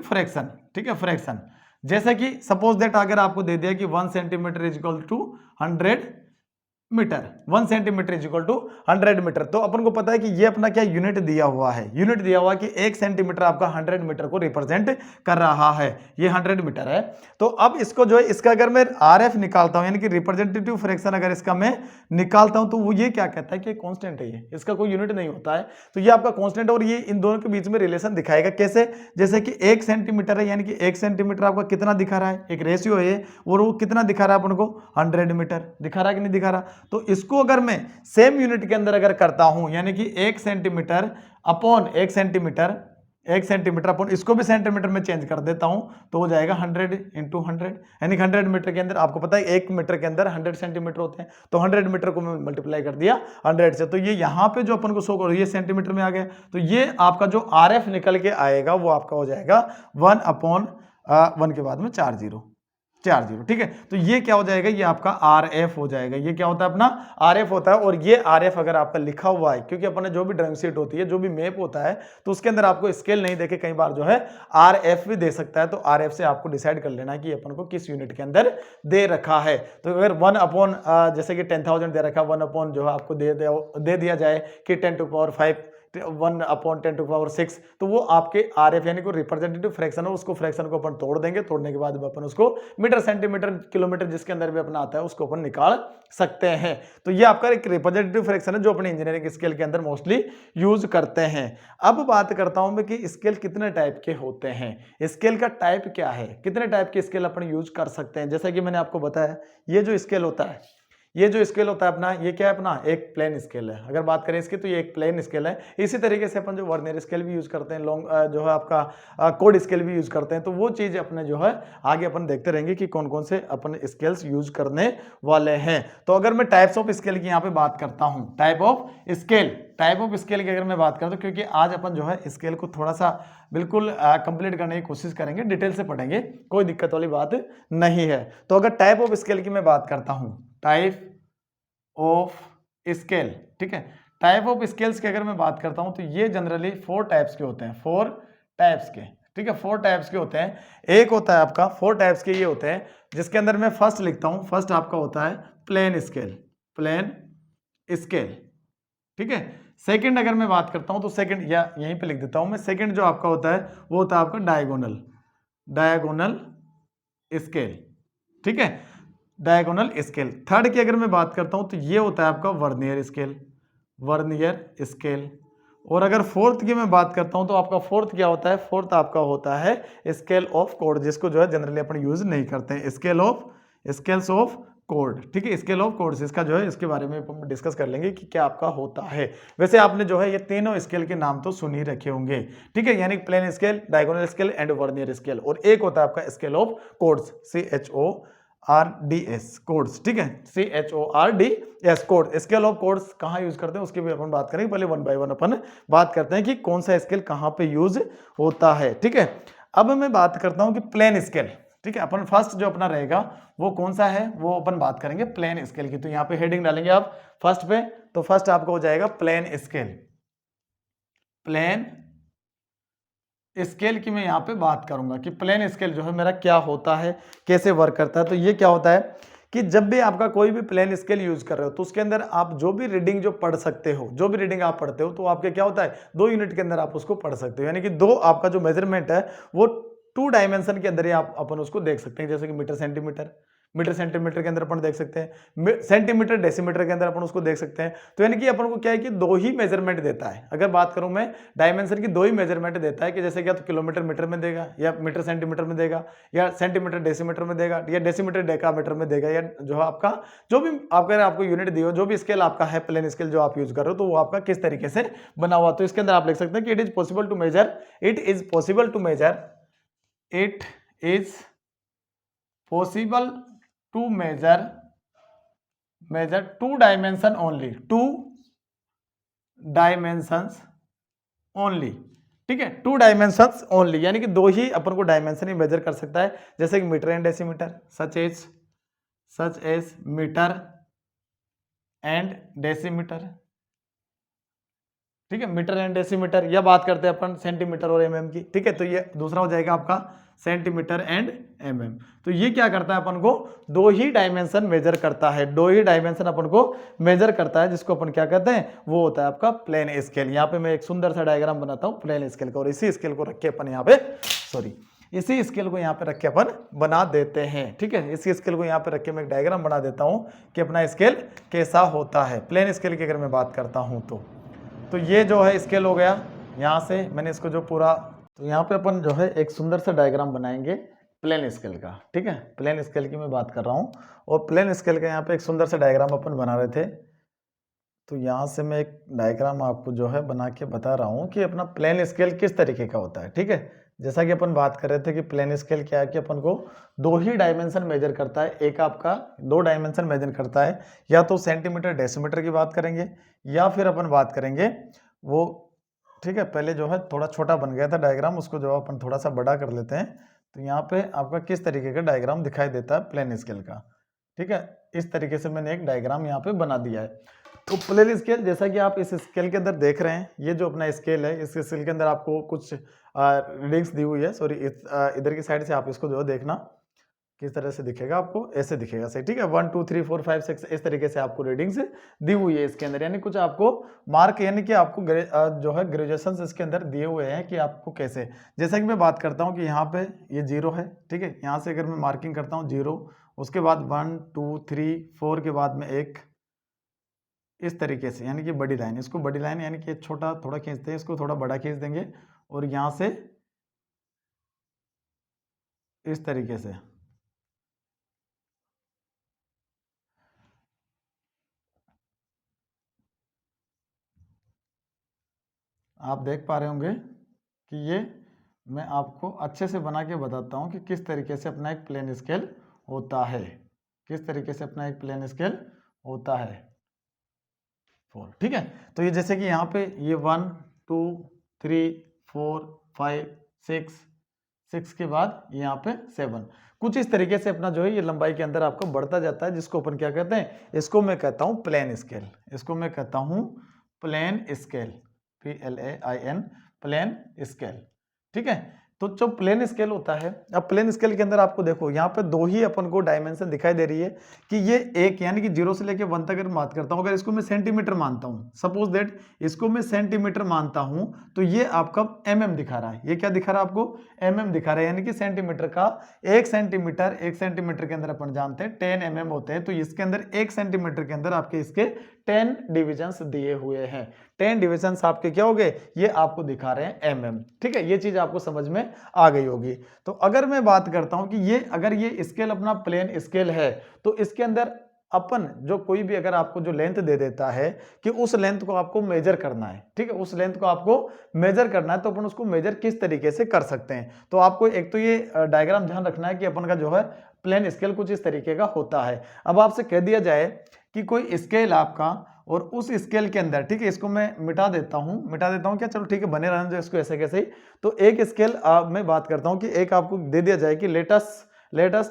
फ्रैक्शन, ठीक है, फ्रैक्शन। जैसे कि सपोज दैट अगर आपको दे दिया कि 1 centimetre is equal to 100 metre, 1 centimetre is equal to 100 metre, तो अपन को पता है कि ये अपना क्या यूनिट दिया हुआ है, यूनिट दिया हुआ है कि 1 सेंटीमीटर आपका 100 मीटर को रिप्रेजेंट कर रहा है, ये 100 मीटर है। तो अब इसको जो है इसका अगर मैं आरएफ निकालता हूं यानी कि रिप्रेजेंटेटिव फ्रैक्शन अगर इसका मैं निकालता हूं तो वो ये क्या कहता है कि कांस्टेंट है, ये इसका कोई यूनिट नहीं होता है, तो ये आपका कांस्टेंट है। और ये इन दोनों के बीच में रिलेशन दिखाएगा कैसे, जैसे कि 1 सेंटीमीटर है यानी कि 1 सेंटीमीटर आपका कितना दिखा रहा है, एक रेशियो है और वो कितना दिखा रहा है अपन को 100 मीटर दिखा रहा है कि नहीं दिखा रहा। तो इसको अगर मैं सेम यूनिट के अंदर अगर करता हूं यानी कि 1 centimetre upon 1 centimetre, 1 centimetre upon इसको भी सेंटीमीटर में चेंज कर देता हूं तो हो जाएगा 100 इंटू 100 यानी 100 मीटर के अंदर आपको पता है 1 मीटर के अंदर 100 सेंटीमीटर होते हैं, तो 100 मीटर को मैं मल्टीप्लाई कर दिया 100 से, तो ये यहां पे जो अपन को शो करो ये सेंटीमीटर में आ गया, तो ये आपका जो आरएफ निकल के आएगा वो आपका हो जाएगा 1/1 के बाद में 4 जीरो, ठीक है। तो ये क्या हो जाएगा, ये आपका आरएफ हो जाएगा, ये क्या होता है अपना आरएफ होता है। और ये आरएफ अगर आपका लिखा हुआ है, क्योंकि अपने जो भी ड्राइंग शीट होती है, जो भी मैप होता है, तो उसके अंदर आपको स्केल नहीं देके कई बार जो है आरएफ भी दे सकता है, तो आरएफ से आपको डिसाइड कर लेना कि अपन को किस यूनिट के अंदर दे रखा है। तो अगर 1/, जैसे कि 10,000 दे रखा है, 1/, जो है आपको दे दिया जाए कि 10⁵, 1/10⁶, तो वो आपके आरएफ यानी कि रिप्रेजेंटेटिव फ्रैक्शन है, उसको फ्रैक्शन को अपन तोड़ देंगे, तोड़ने के बाद अपन उसको मीटर, सेंटीमीटर, किलोमीटर जिसके अंदर भी अपना आता है उसको अपन निकाल सकते हैं। तो ये आपका एक रिप्रेजेंटेटिव फ्रैक्शन है जो अपने इंजीनियरिंग स्केल के अंदर मोस्टली यूज करते हैं। अब बात करता हूं मैं कि स्केल कितने टाइप के होते हैं, स्केल का टाइप क्या है, कितने टाइप के स्केल अपन यूज कर सकते हैं। जैसा कि मैंने आपको बताया ये जो स्केल होता है, ये जो स्केल होता है अपना, ये क्या है अपना एक प्लेन स्केल है। अगर बात करें इसकी तो ये एक प्लेन स्केल है। इसी तरीके से अपन जो वर्नियर स्केल भी यूज करते हैं, लॉन्ग जो है आपका कोड स्केल भी यूज करते हैं, तो वो चीज अपने जो है आगे अपन देखते रहेंगे कि कौन कौन से अपन स्केल्स यूज करने वाले हैं। तो अगर मैं टाइप्स ऑफ स्केल की यहाँ पे बात करता हूँ, टाइप ऑफ स्केल की अगर मैं बात करता हूँ, क्योंकि आज अपन जो है स्केल को थोड़ा सा बिल्कुल कंप्लीट करने की कोशिश करेंगे, डिटेल से पढ़ेंगे, कोई दिक्कत वाली बात नहीं है। तो अगर टाइप ऑफ स्केल की मैं बात करता हूं, टाइप ऑफ स्केल, ठीक है, टाइप ऑफ स्केल्स की अगर मैं बात करता हूं तो ये जनरली 4 टाइप्स के होते हैं, 4 टाइप्स के, ठीक है, 4 टाइप्स के होते हैं। एक होता है आपका 4 टाइप्स के ये होते हैं, जिसके अंदर मैं फर्स्ट लिखता हूं, फर्स्ट आपका होता है प्लेन स्केल, ठीक है। सेकंड अगर मैं बात करता हूं तो सेकंड, या यहीं पे लिख देता हूं मैं, सेकंड जो आपका होता है वो होता है आपका डायगोनल स्केल, ठीक है, डायगोनल स्केल। थर्ड की अगर मैं बात करता हूं तो ये होता है आपका वर्नियर स्केल। और अगर फोर्थ की मैं बात करता हूं तो आपका फोर्थ क्या होता है, फोर्थ आपका होता है स्केल ऑफ कोड, जिसको जो है जनरली अपन यूज नहीं करते हैं, स्केल्स ऑफ कोड, ठीक है, स्केल ऑफ कोड्स, इसका जो है इसके बारे में हम डिस्कस कर लेंगे कि क्या आपका होता है। वैसे आपने जो है ये तीनों स्केल के नाम तो सुन ही रखे होंगे, ठीक है, यानी plain scale, diagonal scale and vernier scale. और एक होता है आपका scale of codes, CHO CHORDS codes, ठीक है, CHORDS code. Scale of codes कहाँ यूज करते हैं उसकी भी अपन बात करेंगे, पहले वन बाय वन अपन बात करते हैं कि कौन सा स्केल कहाँ पे यूज होता है, ठीक है। अब मैं बात करता हूं कि प्लेन स्केल, ठीक है। अपन फर्स्ट जो अपना रहेगा वो कौन सा है, वो अपन बात करेंगे प्लेन स्केल की। तो यहाँ पे हेडिंग डालेंगे आप फर्स्ट पे, तो फर्स्ट आपको हो जाएगा प्लेन स्केल। प्लेन स्केल की मैं यहाँ पे बात करूंगा कि प्लेन स्केल जो है मेरा क्या होता है, कैसे वर्क करता है। तो ये क्या होता है कि जब भी आपका कोई भी प्लेन स्केल यूज कर रहे हो तो उसके अंदर आप जो भी रीडिंग जो पढ़ सकते हो, जो भी रीडिंग आप पढ़ते हो, तो आपके क्या होता है 2 यूनिट के अंदर आप उसको पढ़ सकते हो। यानी कि दो आपका जो मेजरमेंट है वो 2 डायमेंशन के अंदर ही आप अपन उसको देख सकते हैं, जैसे कि मीटर सेंटीमीटर, मीटर सेंटीमीटर के अंदर अपन देख सकते हैं, सेंटीमीटर डेसीमीटर के अंदर अपन उसको देख सकते हैं। तो यानी कि अपन को क्या है कि 2 ही मेजरमेंट देता है। अगर बात करूं मैं डायमेंशन की 2 ही मेजरमेंट देता है कि जैसे क्या तो किलोमीटर मीटर में देगा, या मीटर सेंटीमीटर में देगा, या सेंटीमीटर डेसीमीटर में देगा, या डेसीमीटर डेकामीटर में देगा, या जो आपका जो भी आपको यूनिट दी हो, जो भी स्केल आपका है प्लेन स्केल जो आप यूज कर रहे हो, तो वो आपका किस तरीके से बना हुआ। तो इसके अंदर आप लिख सकते हैं कि it is possible to measure, it is possible to measure, it is possible to measure 2 dimension only, 2 dimensions only, ठीक है, 2 डायमेंशंस ओनली, यानी कि 2 ही अपन को डायमेंशन ही मेजर कर सकता है, जैसे कि metre and decimetre, such as metre and decimetre, ठीक है, मीटर एंड डेसीमीटर। या बात करते हैं अपन सेंटीमीटर और एमएम की, ठीक है। तो ये दूसरा हो जाएगा आपका सेंटीमीटर एंड एमएम। तो ये क्या करता है अपन को 2 ही डायमेंशन मेजर करता है, 2 ही डायमेंशन अपन को मेजर करता है, जिसको अपन क्या कहते हैं, वो होता है आपका प्लेन स्केल। यहाँ पे मैं एक सुंदर सा डायग्राम बनाता हूँ प्लेन स्केल का, और इसी स्केल को रख के अपन यहाँ पे इसी स्केल को यहाँ पे रख के अपन बना देते हैं, ठीक है। इसी स्केल को यहाँ पे रख के मैं एक डायग्राम बना देता हूँ कि अपना स्केल कैसा होता है। प्लेन स्केल की अगर मैं बात करता हूँ तो ये जो है स्केल हो गया, यहाँ से मैंने इसको जो पूरा, तो यहाँ पे अपन जो है एक सुंदर सा डायग्राम बनाएंगे प्लेन स्केल का, ठीक है। प्लेन स्केल की मैं बात कर रहा हूँ, और प्लेन स्केल का यहाँ पे एक सुंदर सा डायग्राम अपन बना रहे थे। तो यहाँ से मैं एक डायग्राम आपको जो है बना के बता रहा हूँ कि अपना प्लेन स्केल किस तरीके का होता है, ठीक है। जैसा कि अपन बात कर रहे थे कि प्लेन स्केल क्या है कि अपन को 2 ही डायमेंशन मेजर करता है, एक आपका 2 डायमेंशन मेजर करता है, या तो सेंटीमीटर डेसीमीटर की बात करेंगे, या फिर अपन बात करेंगे वो, ठीक है। पहले जो है थोड़ा छोटा बन गया था डायग्राम, उसको जो अपन थोड़ा सा बड़ा कर लेते हैं। तो यहाँ पे आपका किस तरीके का डायग्राम दिखाई देता है प्लेन स्केल का, ठीक है। इस तरीके से मैंने एक डायग्राम यहाँ पे बना दिया है। तो प्लेन स्केल, जैसा कि आप इस स्केल के अंदर देख रहे हैं, ये जो अपना स्केल है, इस स्केल के अंदर आपको कुछ रीडिंग्स दी हुई है, सॉरी इधर की साइड से आप इसको जो है देखना किस तरह से दिखेगा, आपको ऐसे दिखेगा सही, ठीक है। 1 2 3 4 5 6 इस तरीके से आपको रीडिंग्स दी हुई है इसके अंदर, यानी कुछ आपको मार्क, यानी कि आपको जो है ग्रेजुएशन इसके अंदर दिए हुए हैं कि आपको कैसे। जैसा कि मैं बात करता हूँ कि यहाँ पे ये 0 है, ठीक है। यहाँ से अगर मैं मार्किंग करता हूँ 0, उसके बाद 1 2 3 4 के बाद में 1, इस तरीके से, यानी कि बड़ी लाइन, इसको बड़ी लाइन यानी कि छोटा थोड़ा खींचते हैं, इसको थोड़ा बड़ा खींच देंगे, और यहाँ से इस तरीके से आप देख पा रहे होंगे कि ये मैं आपको अच्छे से बना के बताता हूँ कि किस तरीके से अपना एक प्लेन स्केल होता है, किस तरीके से अपना एक प्लेन स्केल होता है 4, ठीक है। तो ये जैसे कि यहाँ पे ये 1 2 3 4 5 6 के बाद यहाँ पे 7, कुछ इस तरीके से अपना जो है ये लंबाई के अंदर आपको बढ़ता जाता है, जिसको अपन क्या कहते हैं, इसको मैं कहता हूँ प्लेन स्केल, इसको मैं कहता हूँ plain scale, PLAIN, plain scale, ठीक है। तो जो प्लेन स्केल होता है, अब प्लेन स्केल के अंदर आपको देखो यहाँ पे 2 ही अपन को डायमेंशन दिखाई दे रही है कि ये एक, यानी कि 0 से लेके 1 तक अगर बात करता हूँ, अगर इसको मैं सेंटीमीटर मानता हूँ, सपोज दैट इसको मैं सेंटीमीटर मानता हूँ, तो ये आपका mm दिखा रहा है। ये क्या दिखा रहा है आपको, mm दिखा रहा है, यानी कि सेंटीमीटर का 1 सेंटीमीटर के अंदर अपन जानते हैं 10 mm होते हैं। तो इसके अंदर 1 सेंटीमीटर के अंदर आपके इसके 10 डिविजन्स दिए हुए हैं, 10 डिविजन्स आपके क्या हो गए, ये आपको दिखा रहे हैं mm, ठीक है। ये चीज आपको समझ में आ गई होगी। तो अगर मैं बात करता हूं कि ये अगर ये स्केल अपना प्लेन स्केल है, तो इसके अंदर अपन जो कोई भी अगर आपको जो लेंथ दे देता है कि उस लेंथ को आपको मेजर करना है, ठीक है, उस लेंथ को आपको मेजर करना है, तो अपन उसको मेजर किस तरीके से कर सकते हैं। तो आपको एक तो ये डायग्राम ध्यान रखना है कि अपन का जो है प्लेन स्केल कुछ इस तरीके का होता है। अब आपसे कह दिया जाए कि कोई स्केल आपका, और उस स्केल के अंदर, ठीक है, इसको मैं मिटा देता हूं क्या, चलो ठीक है, बने रहने दो इसको ऐसे कैसे ही। तो एक स्केल मैं बात करता हूं कि एक आपको दे दिया जाए कि let us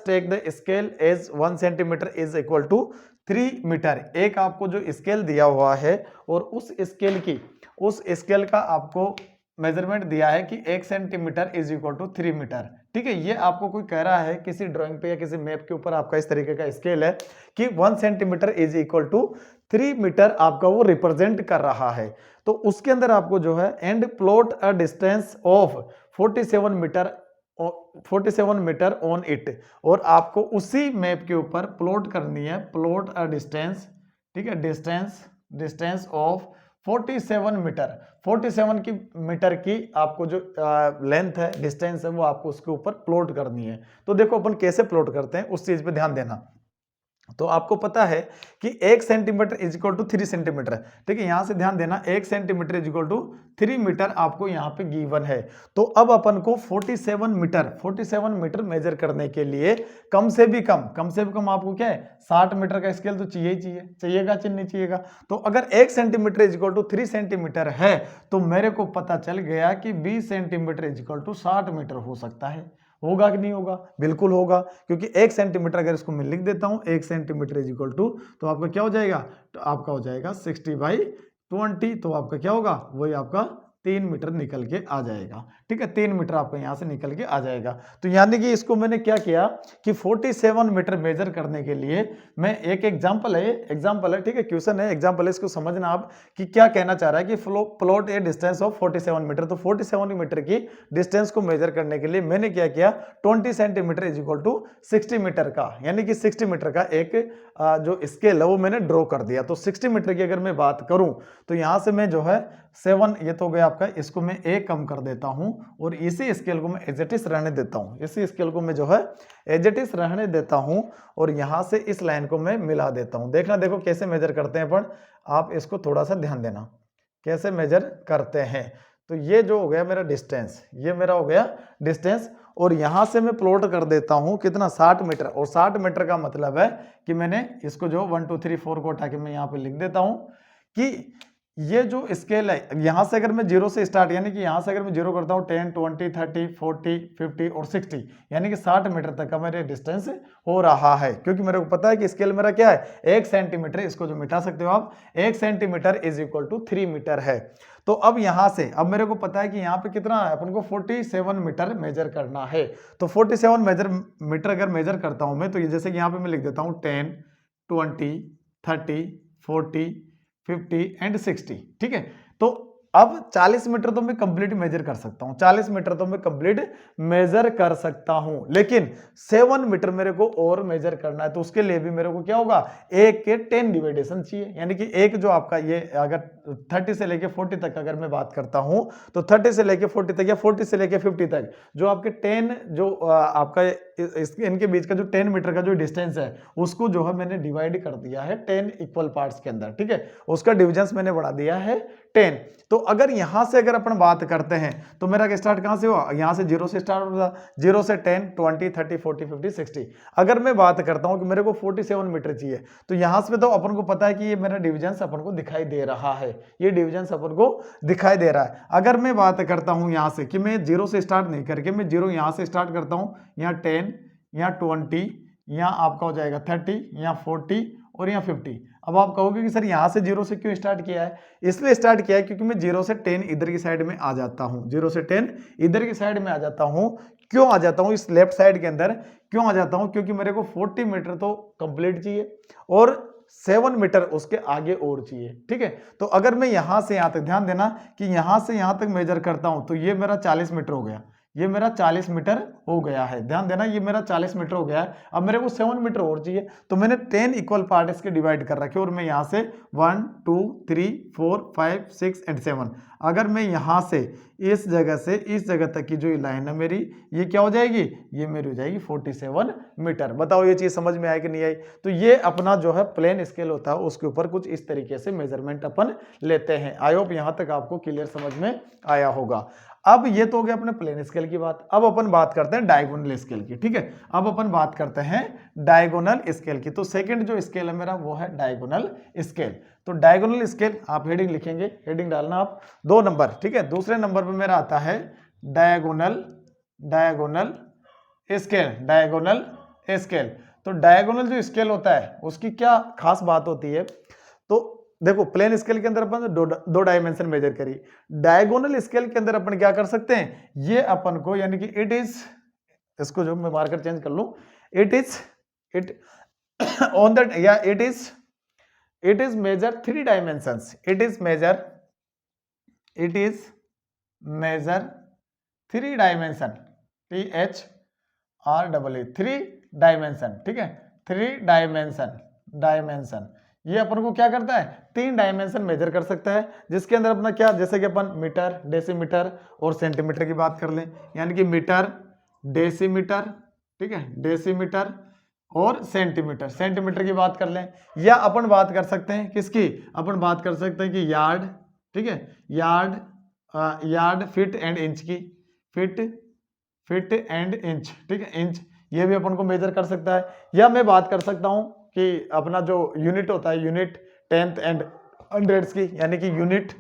take the scale as 1 centimetre is equal to 3 metre. एक आपको जो स्केल दिया हुआ है और उस स्केल का आपको मेजरमेंट दिया है कि 1 centimetre is equal to 3 metre. ठीक है, ये आपको कोई कह रहा है किसी ड्राइंग पे या किसी मैप के ऊपर आपका इस तरीके का स्केल है कि 1 centimetre is equal to 3 metre आपका वो रिप्रेजेंट कर रहा है। तो उसके अंदर आपको जो है and plot a distance of 47 metre on it, और आपको उसी मैप के ऊपर प्लॉट करनी है, प्लॉट अ डिस्टेंस, ठीक है, डिस्टेंस ऑफ 47 मीटर, 47 की मीटर की आपको जो लेंथ है, डिस्टेंस है, वो आपको उसके ऊपर प्लॉट करनी है। तो देखो अपन कैसे प्लॉट करते हैं उस चीज पे ध्यान देना। तो आपको पता है कि 1 centimetre is equal to 3 centimetre, ठीक है, यहां से ध्यान देना, 1 centimetre is equal to 3 metre आपको यहां पे गिवन है। तो अब अपन को 47 मीटर मेजर करने के लिए कम से भी कम आपको क्या है, 60 मीटर का स्केल तो चाहिएगा कि नहीं चाहिएगा। तो अगर 1 centimetre is equal to 3 centimetre है तो मेरे को पता चल गया कि 20 centimetre is equal to 60 metre हो सकता है। होगा कि नहीं होगा? बिल्कुल होगा, क्योंकि 1 सेंटीमीटर अगर इसको मैं लिख देता हूं 1 सेंटीमीटर इज इक्वल टू, तो आपका क्या हो जाएगा, तो आपका हो जाएगा 60/20, तो आपका क्या होगा, वही आपका 3 मीटर निकल के आ जाएगा। ठीक है, 3 मीटर आपका यहां से निकल के आ जाएगा। तो यानी कि इसको मैंने क्या किया कि 47 मीटर मेजर करने के लिए मैं एक एग्जांपल है, ठीक है, क्वेश्चन है, एग्जांपल है, इसको समझना आप कि क्या कहना चाह रहा है कि plot a distance of 47 metre. तो 47 मीटर की डिस्टेंस को मेजर करने के लिए मैंने क्या किया, 20 centimetre is equal to 60 metre का, यानी कि 60 मीटर का एक जो स्केल है वो मैंने ड्रॉ कर दिया। तो 60 मीटर की अगर मैं बात करूं तो यहां से मैं जो है 7, ये तो हो गया आपका, इसको मैं 1 कम कर देता हूं और इसी स्केल को मैं एज इट इज रहने देता हूं, इसी स्केल को मैं जो है एज इट इज रहने देता हूं और यहां से इस लाइन को मैं मिला देता हूं। देखना, देखो कैसे मेजर करते हैं अपन, आप इसको थोड़ा सा ध्यान देना कैसे मेजर करते हैं। तो ये जो हो गया मेरा डिस्टेंस, ये मेरा हो गया डिस्टेंस, और यहां से मैं प्लॉट कर देता हूं कितना, 60 मीटर। और 60 मीटर का मतलब है कि मैंने इसको जो 1 2 3 4 को उठा के मैं यहां पे लिख देता हूं कि ये जो स्केल है, यहां से अगर मैं 0 से स्टार्ट, यानी कि यहां से अगर मैं 0 करता हूं 10 20 30 40 50 और 60, यानी कि 60 मीटर तक का मेरे डिस्टेंस हो रहा है। क्योंकि मेरे को पता है कि स्केल मेरा क्या है, 1 सेंटीमीटर, इसको जो मिटा सकते हो आप, 1 centimetre is equal to 3 metre है। तो अब यहां से, अब मेरे को पता है कि यहां पे कितना है, अपन को 47 मीटर मेजर करना है। तो 47 मीटर अगर मेजर करता हूं मैं, तो ये जैसे कि यहां पे मैं लिख देता हूं 10 20 30 40 50 एंड 60, ठीक है। तो अब 40 मीटर तो मैं कंप्लीट मेजर कर सकता हूं, 40 मीटर तो मैं कंप्लीट मेजर कर सकता हूं, लेकिन 7 मीटर मेरे को और मेजर करना है। तो उसके लिए भी मेरे को क्या होगा, 1 के 10 डिवाइडेशन चाहिए, यानी कि एक जो आपका ये अगर 30 से लेके 40 तक अगर मैं बात करता हूं, तो 30 से लेके 40 तक या 40 से लेके 50 तक जो आपके 10 जो आपका इनके बीच का जो 10 मीटर का जो डिस्टेंस है, उसको जो है मैंने डिवाइड कर दिया है 10 इक्वल पार्ट्स के अंदर, ठीक है, उसका डिविजन मैंने बढ़ा दिया है 10। तो अगर यहां से अगर अपन बात करते हैं तो मेरा स्टार्ट कहां से हुआ, यहां से 0 से स्टार्ट होगा, 0 से 10 20 30 40 50 60। अगर मैं बात करता हूं कि मेरे को 47 मीटर चाहिए, तो यहां से तो अपन को पता है कि ये मेरा डिविजन अपन को दिखाई दे रहा है, ये डिविजन अपन को दिखाई दे रहा है। अगर मैं बात करता हूं यहां से कि मैं 0 से स्टार्ट नहीं करके मैं 0 यहां से स्टार्ट करता हूं, यहाँ 10, यहाँ 20, यहाँ आपका हो जाएगा 30, यहाँ 40 और यहाँ 50। अब आप कहोगे कि सर यहाँ से 0 से क्यों स्टार्ट किया है? इसलिए स्टार्ट किया है क्योंकि मैं 0 से 10 इधर की साइड में आ जाता हूँ, 0 से 10 इधर की साइड में आ जाता हूँ। क्यों आ जाता हूँ इस लेफ्ट साइड के अंदर, क्यों आ जाता हूँ? क्योंकि मेरे को 40 मीटर तो कंप्लीट चाहिए और 7 मीटर उसके आगे और चाहिए, ठीक है। तो अगर मैं यहां से यहां तक, ध्यान देना कि यहां से यहां तक मेजर करता हूं, तो ये मेरा 40 मीटर हो गया, ये मेरा 40 मीटर हो गया है, ध्यान देना, ये मेरा 40 मीटर हो गया है। अब मेरे को 7 मीटर और चाहिए, तो मैंने 10 इक्वल पार्ट इसके डिवाइड कर रखे और मैं यहां से 1 2 3 4 5 6 एंड 7, अगर मैं यहां से इस जगह से इस जगह तक की जो लाइन है मेरी, ये क्या हो जाएगी, ये मेरी हो जाएगी 47 मीटर। बताओ ये चीज समझ में आई कि नहीं आई? तो ये अपना जो है प्लेन स्केल होता है, उसके ऊपर कुछ इस तरीके से मेजरमेंट अपन लेते हैं। आई होप यहां तक आपको क्लियर समझ में आया होगा। अब ये तो हो गया अपने प्लेन स्केल की बात। अब अपन बात करते हैं डायगोनल स्केल की, ठीक है। अब अपन बात करते हैं डायगोनल स्केल की। तो सेकंड जो स्केल है मेरा वो है डायगोनल स्केल। तो डायगोनल स्केल आप हेडिंग लिखेंगे, हेडिंग डालना आप 2 नंबर, ठीक है। दूसरे नंबर पे मेरा आता है डायगोनल स्केल, डायगोनल स्केल। तो डायगोनल जो स्केल होता है उसकी क्या खास बात होती है, तो देखो प्लेन स्केल के अंदर अपन दो डायमेंशन मेजर करी, डायगोनल स्केल के अंदर अपन क्या कर सकते हैं, ये अपन को यानी कि इट इज, इसको जो मैं मार्कर चेंज कर लूं, इट ऑन दैट या it is measure 3 dimensions, it is measure 3 dimension, THREE 3 dimension, ठीक है। 3 डायमेंशन ये अपन को क्या करता है, 3 डायमेंशन मेजर कर सकता है, जिसके अंदर अपना क्या, जैसे कि अपन मीटर, डेसीमीटर और सेंटीमीटर की बात कर लें, यानी कि मीटर, डेसीमीटर, ठीक है, डेसीमीटर और सेंटीमीटर की बात कर लें, या अपन बात कर सकते हैं किसकी, अपन बात कर सकते हैं कि यार्ड, ठीक है, यार्ड, फीट एंड इंच की, फीट एंड इंच, ठीक है, इंच, ये भी अपन को मेजर कर सकता है। या मैं बात कर सकता हूं कि अपना जो यूनिट होता है, यूनिट, टेंथ एंड हंड्रेड्स की, यानी कि यूनिट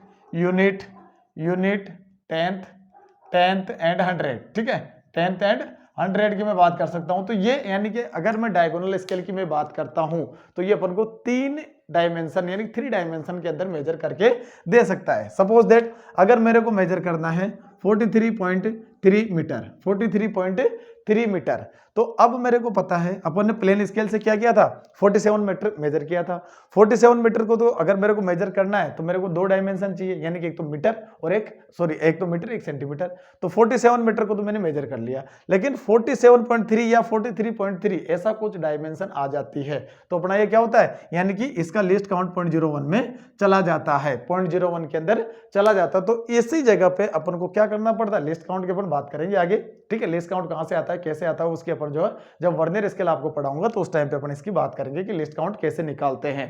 टेंथ एंड हंड्रेड, ठीक है, टेंथ एंड हंड्रेड की मैं बात कर सकता हूं। तो ये यानी कि अगर मैं डायगोनल स्केल की मैं बात करता हूं तो ये अपन को 3 डायमेंशन यानी 3 डायमेंशन के अंदर मेजर करके दे सकता है। सपोज दैट अगर मेरे को मेजर करना है 43.3 मीटर, 43.3 मीटर, तो अब मेरे को पता है अपन ने प्लेन स्केल से क्या किया था, 47 मीटर मेजर किया था। 47 मीटर को तो अगर मेरे को मेजर करना है तो मेरे को 2 डायमेंशन चाहिए, यानी कि एक तो मीटर और एक तो मीटर, एक सेंटीमीटर। तो 47 मीटर को तो मैंने मेजर कर लिया, लेकिन 47.3 या 43.3 ऐसा कुछ डायमेंशन आ जाती है तो अपना ये क्या होता है, यानी कि इसका लिस्ट काउंट 0.01 में चला जाता है, 0.01 के अंदर चला जाता है। तो इसी जगह पे अपन को क्या करना पड़ता है, लिस्ट काउंट की अपन बात करेंगे आगे, ठीक है। लिस्ट काउंट कहां से आता है, कैसे आता है, उसके अपन जो है जब वर्नियर स्केल आपको पढ़ाऊंगा तो उस टाइम पे अपन इसकी बात करेंगे कि लिस्ट काउंट कैसे निकालते हैं।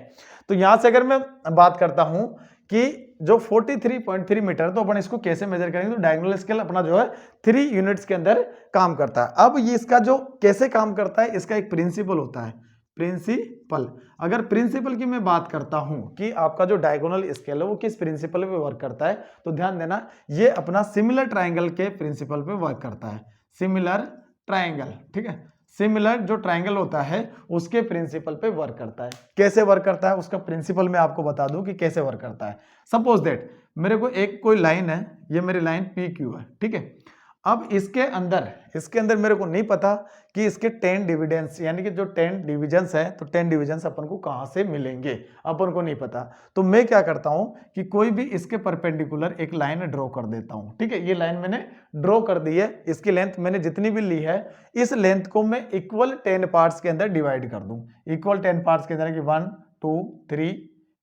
तो यहां से अगर मैं बात करता हूं कि जो 43.3 मीटर, तो अपन इसको कैसे मेजर करेंगे, तो डायगोनल स्केल अपना जो है 3 यूनिट्स के अंदर काम करता है। अब ये इसका जो कैसे काम करता है, इसका एक प्रिंसिपल होता है, प्रिंसिपल। अगर प्रिंसिपल की मैं बात करता हूं कि आपका जो डायगोनल स्केल है वो किस प्रिंसिपल पे वर्क करता है, तो ध्यान देना ये अपना सिमिलर ट्राइंगल के प्रिंसिपल पे वर्क करता है, सिमिलर ट्राइंगल, ठीक है। सिमिलर जो ट्राइंगल होता है उसके प्रिंसिपल पे वर्क करता है। कैसे वर्क करता है उसका प्रिंसिपल मैं आपको बता दूं कि कैसे वर्क करता है। सपोज दैट मेरे को एक कोई लाइन है, ये मेरी लाइन PQ है, ठीक है। अब इसके अंदर मेरे को नहीं पता कि इसके 10 डिविडेंस यानी कि जो 10 डिविजन्स है, तो 10 डिविजन्स अपन को कहां से मिलेंगे, अपन को नहीं पता। तो मैं क्या करता हूं कि कोई भी इसके परपेंडिकुलर एक लाइन ड्रॉ कर देता हूं, ठीक है। ये लाइन मैंने ड्रॉ कर दी है, इसकी लेंथ मैंने जितनी भी ली है, इस लेंथ को मैं इक्वल 10 पार्ट्स के अंदर डिवाइड कर दूं, इक्वल 10 पार्ट्स के अंदर कि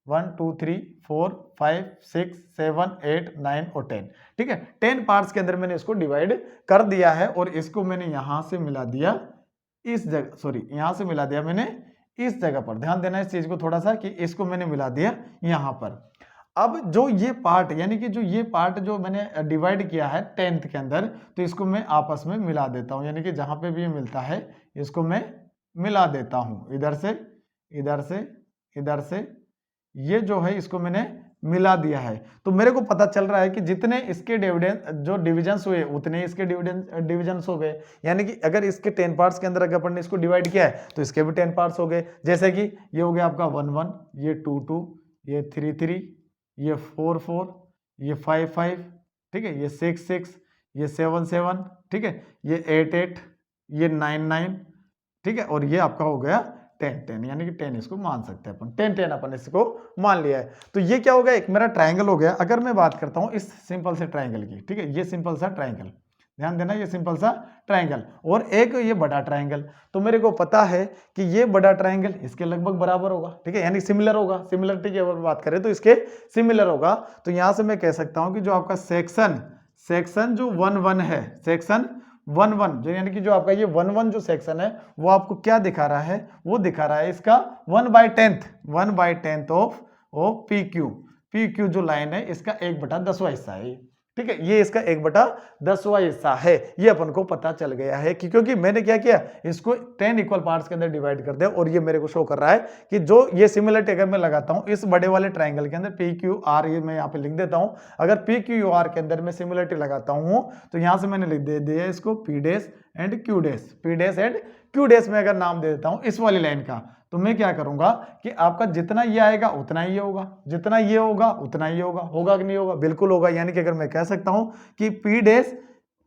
1 2 3 4 5 6 7 8 9 और 10, ठीक है। 10 पार्ट्स के अंदर मैंने इसको डिवाइड कर दिया है और इसको मैंने यहां से मिला दिया इस जगह, सॉरी यहां से मिला दिया मैंने इस जगह पर। ध्यान देना इस चीज को थोड़ा सा कि इसको मैंने मिला दिया यहां पर। अब जो ये पार्ट यानी कि जो ये पार्ट जो मैंने डिवाइड किया है 10th के अंदर, तो इसको मैं आपस में मिला देता हूं, यानी कि जहां पे भी ये मिलता है इसको मैं मिला देता हूं, इधर से ये जो है इसको मैंने मिला दिया है। तो मेरे को पता चल रहा है कि जितने इसके डिविजन्स हुए उतने इसके डिविजन्स हो गए, यानी कि अगर इसके 10 पार्ट्स के अंदर अगर अपन ने इसको डिवाइड किया है तो इसके भी 10 पार्ट्स हो गए। जैसे कि ये हो गया आपका 1 1, ये 2 2, ये 3 3, ये 4 4, ये 5 5, ठीक है, ये 6 6, ये 7 7, ठीक है, ये 8 8, ये 9 9, ठीक है, और ये आपका हो गया 10 10, यानी कि 10 इसको मान सकते हैं अपन, 10 10 अपन इसको मान लिया है। तो ये क्या हो गया, एक मेरा ट्राइंगल हो गया। अगर मैं बात करता हूं इस सिंपल से ट्राइंगल की, ठीक है, ये सिंपल सा ट्राइंगल, ध्यान देना ये सिंपल सा ट्राइंगल और एक ये बड़ा ट्राइंगल, तो मेरे को पता है कि ये बड़ा ट्राइंगल इसके लगभग बराबर होगा, ठीक है, यानी सिमिलर होगा। सिमिलरिटी की अगर बात करें तो इसके सिमिलर होगा। तो यहां से मैं कह सकता हूं कि जो आपका सेक्शन जो 1 1 है, सेक्शन 1 1 जो यानी कि जो आपका ये 1 1 जो सेक्शन है वो आपको क्या दिखा रहा है, वो दिखा रहा है इसका 1/10 ऑफ PQ जो लाइन है इसका 1/10वां हिस्सा है, ठीक है, ये इसका 1/10वां हिस्सा है। ये अपन को पता चल गया है कि क्योंकि मैंने क्या किया, इसको 10 इक्वल पार्ट्स के अंदर डिवाइड कर दिया और ये मेरे को शो कर रहा है कि जो ये सिमिलरिटी अगर मैं लगाता हूं इस बड़े वाले ट्राइंगल के अंदर पी क्यू आर, ये मैं यहाँ पे लिख देता हूं। अगर पी क्यू आर के अंदर मैं सिमिलरिटी लगाता हूं तो यहां से मैंने लिख दे दिया इसको P dash and Q dash, P dash and Q dash में अगर नाम दे देता हूं इस वाली लाइन का, तो मैं क्या करूंगा कि आपका जितना ये आएगा उतना ही होगा, जितना ये होगा उतना ही होगा कि नहीं होगा? बिल्कुल होगा। यानी कि अगर मैं कह सकता हूं कि P dash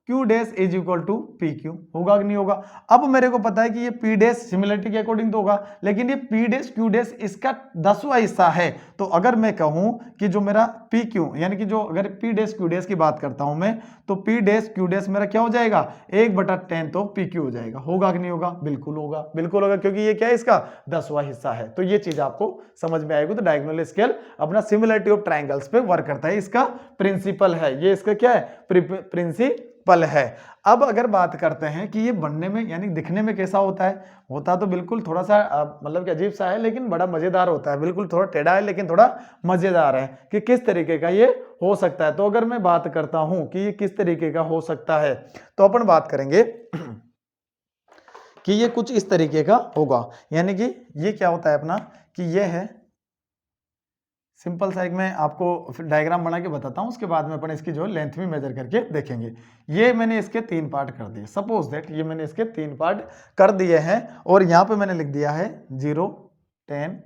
Q dash is equal to P Q, होगा कि नहीं होगा? अब मेरे को पता है कि ये पी डैश सिमिलरिटी के अकॉर्डिंग तो होगा, लेकिन ये पी डैश क्यू डैश इसका 10वां हिस्सा है। तो अगर मैं कहूं कि जो मेरा पी क्यू यानी कि जो अगर पी डैश क्यू डैश की बात करता हूं मैं, तो पी डैश क्यू डैश मेरा क्या हो जाएगा, 1/10 तो पी क्यू हो जाएगा। होगा कि नहीं होगा? बिल्कुल होगा, बिल्कुल होगा, क्योंकि ये क्या है, इसका 10वां हिस्सा है। तो ये चीज आपको समझ में आएगी। तो डायगोनल स्केल अपना सिमिलरिटी ऑफ ट्राइंगल्स पे वर्क करता है, इसका प्रिंसिपल है, ये इसका क्या है, प्रिंसिपल है। अब अगर बात करते हैं कि ये बनने में यानी दिखने में कैसा होता है, होता तो बिल्कुल थोड़ा सा मतलब कि अजीब सा है, लेकिन बड़ा मजेदार होता है। बिल्कुल थोड़ा टेढ़ा है लेकिन थोड़ा मजेदार है कि किस तरीके का ये हो सकता है। तो अगर मैं बात करता हूं कि ये किस तरीके का हो सकता है, तो अपन बात करेंगे कि ये कुछ इस तरीके का होगा। यानी कि ये क्या होता है अपना कि ये है सिंपल सा, एक मैं आपको डायग्राम बना के बताता हूं, उसके बाद में अपन इसकी जो लेंथ भी मेजर करके देखेंगे। ये मैंने इसके 3 पार्ट कर दिए, सपोज दैट ये मैंने इसके 3 पार्ट कर दिए हैं और यहां पे मैंने लिख दिया है 0, 10,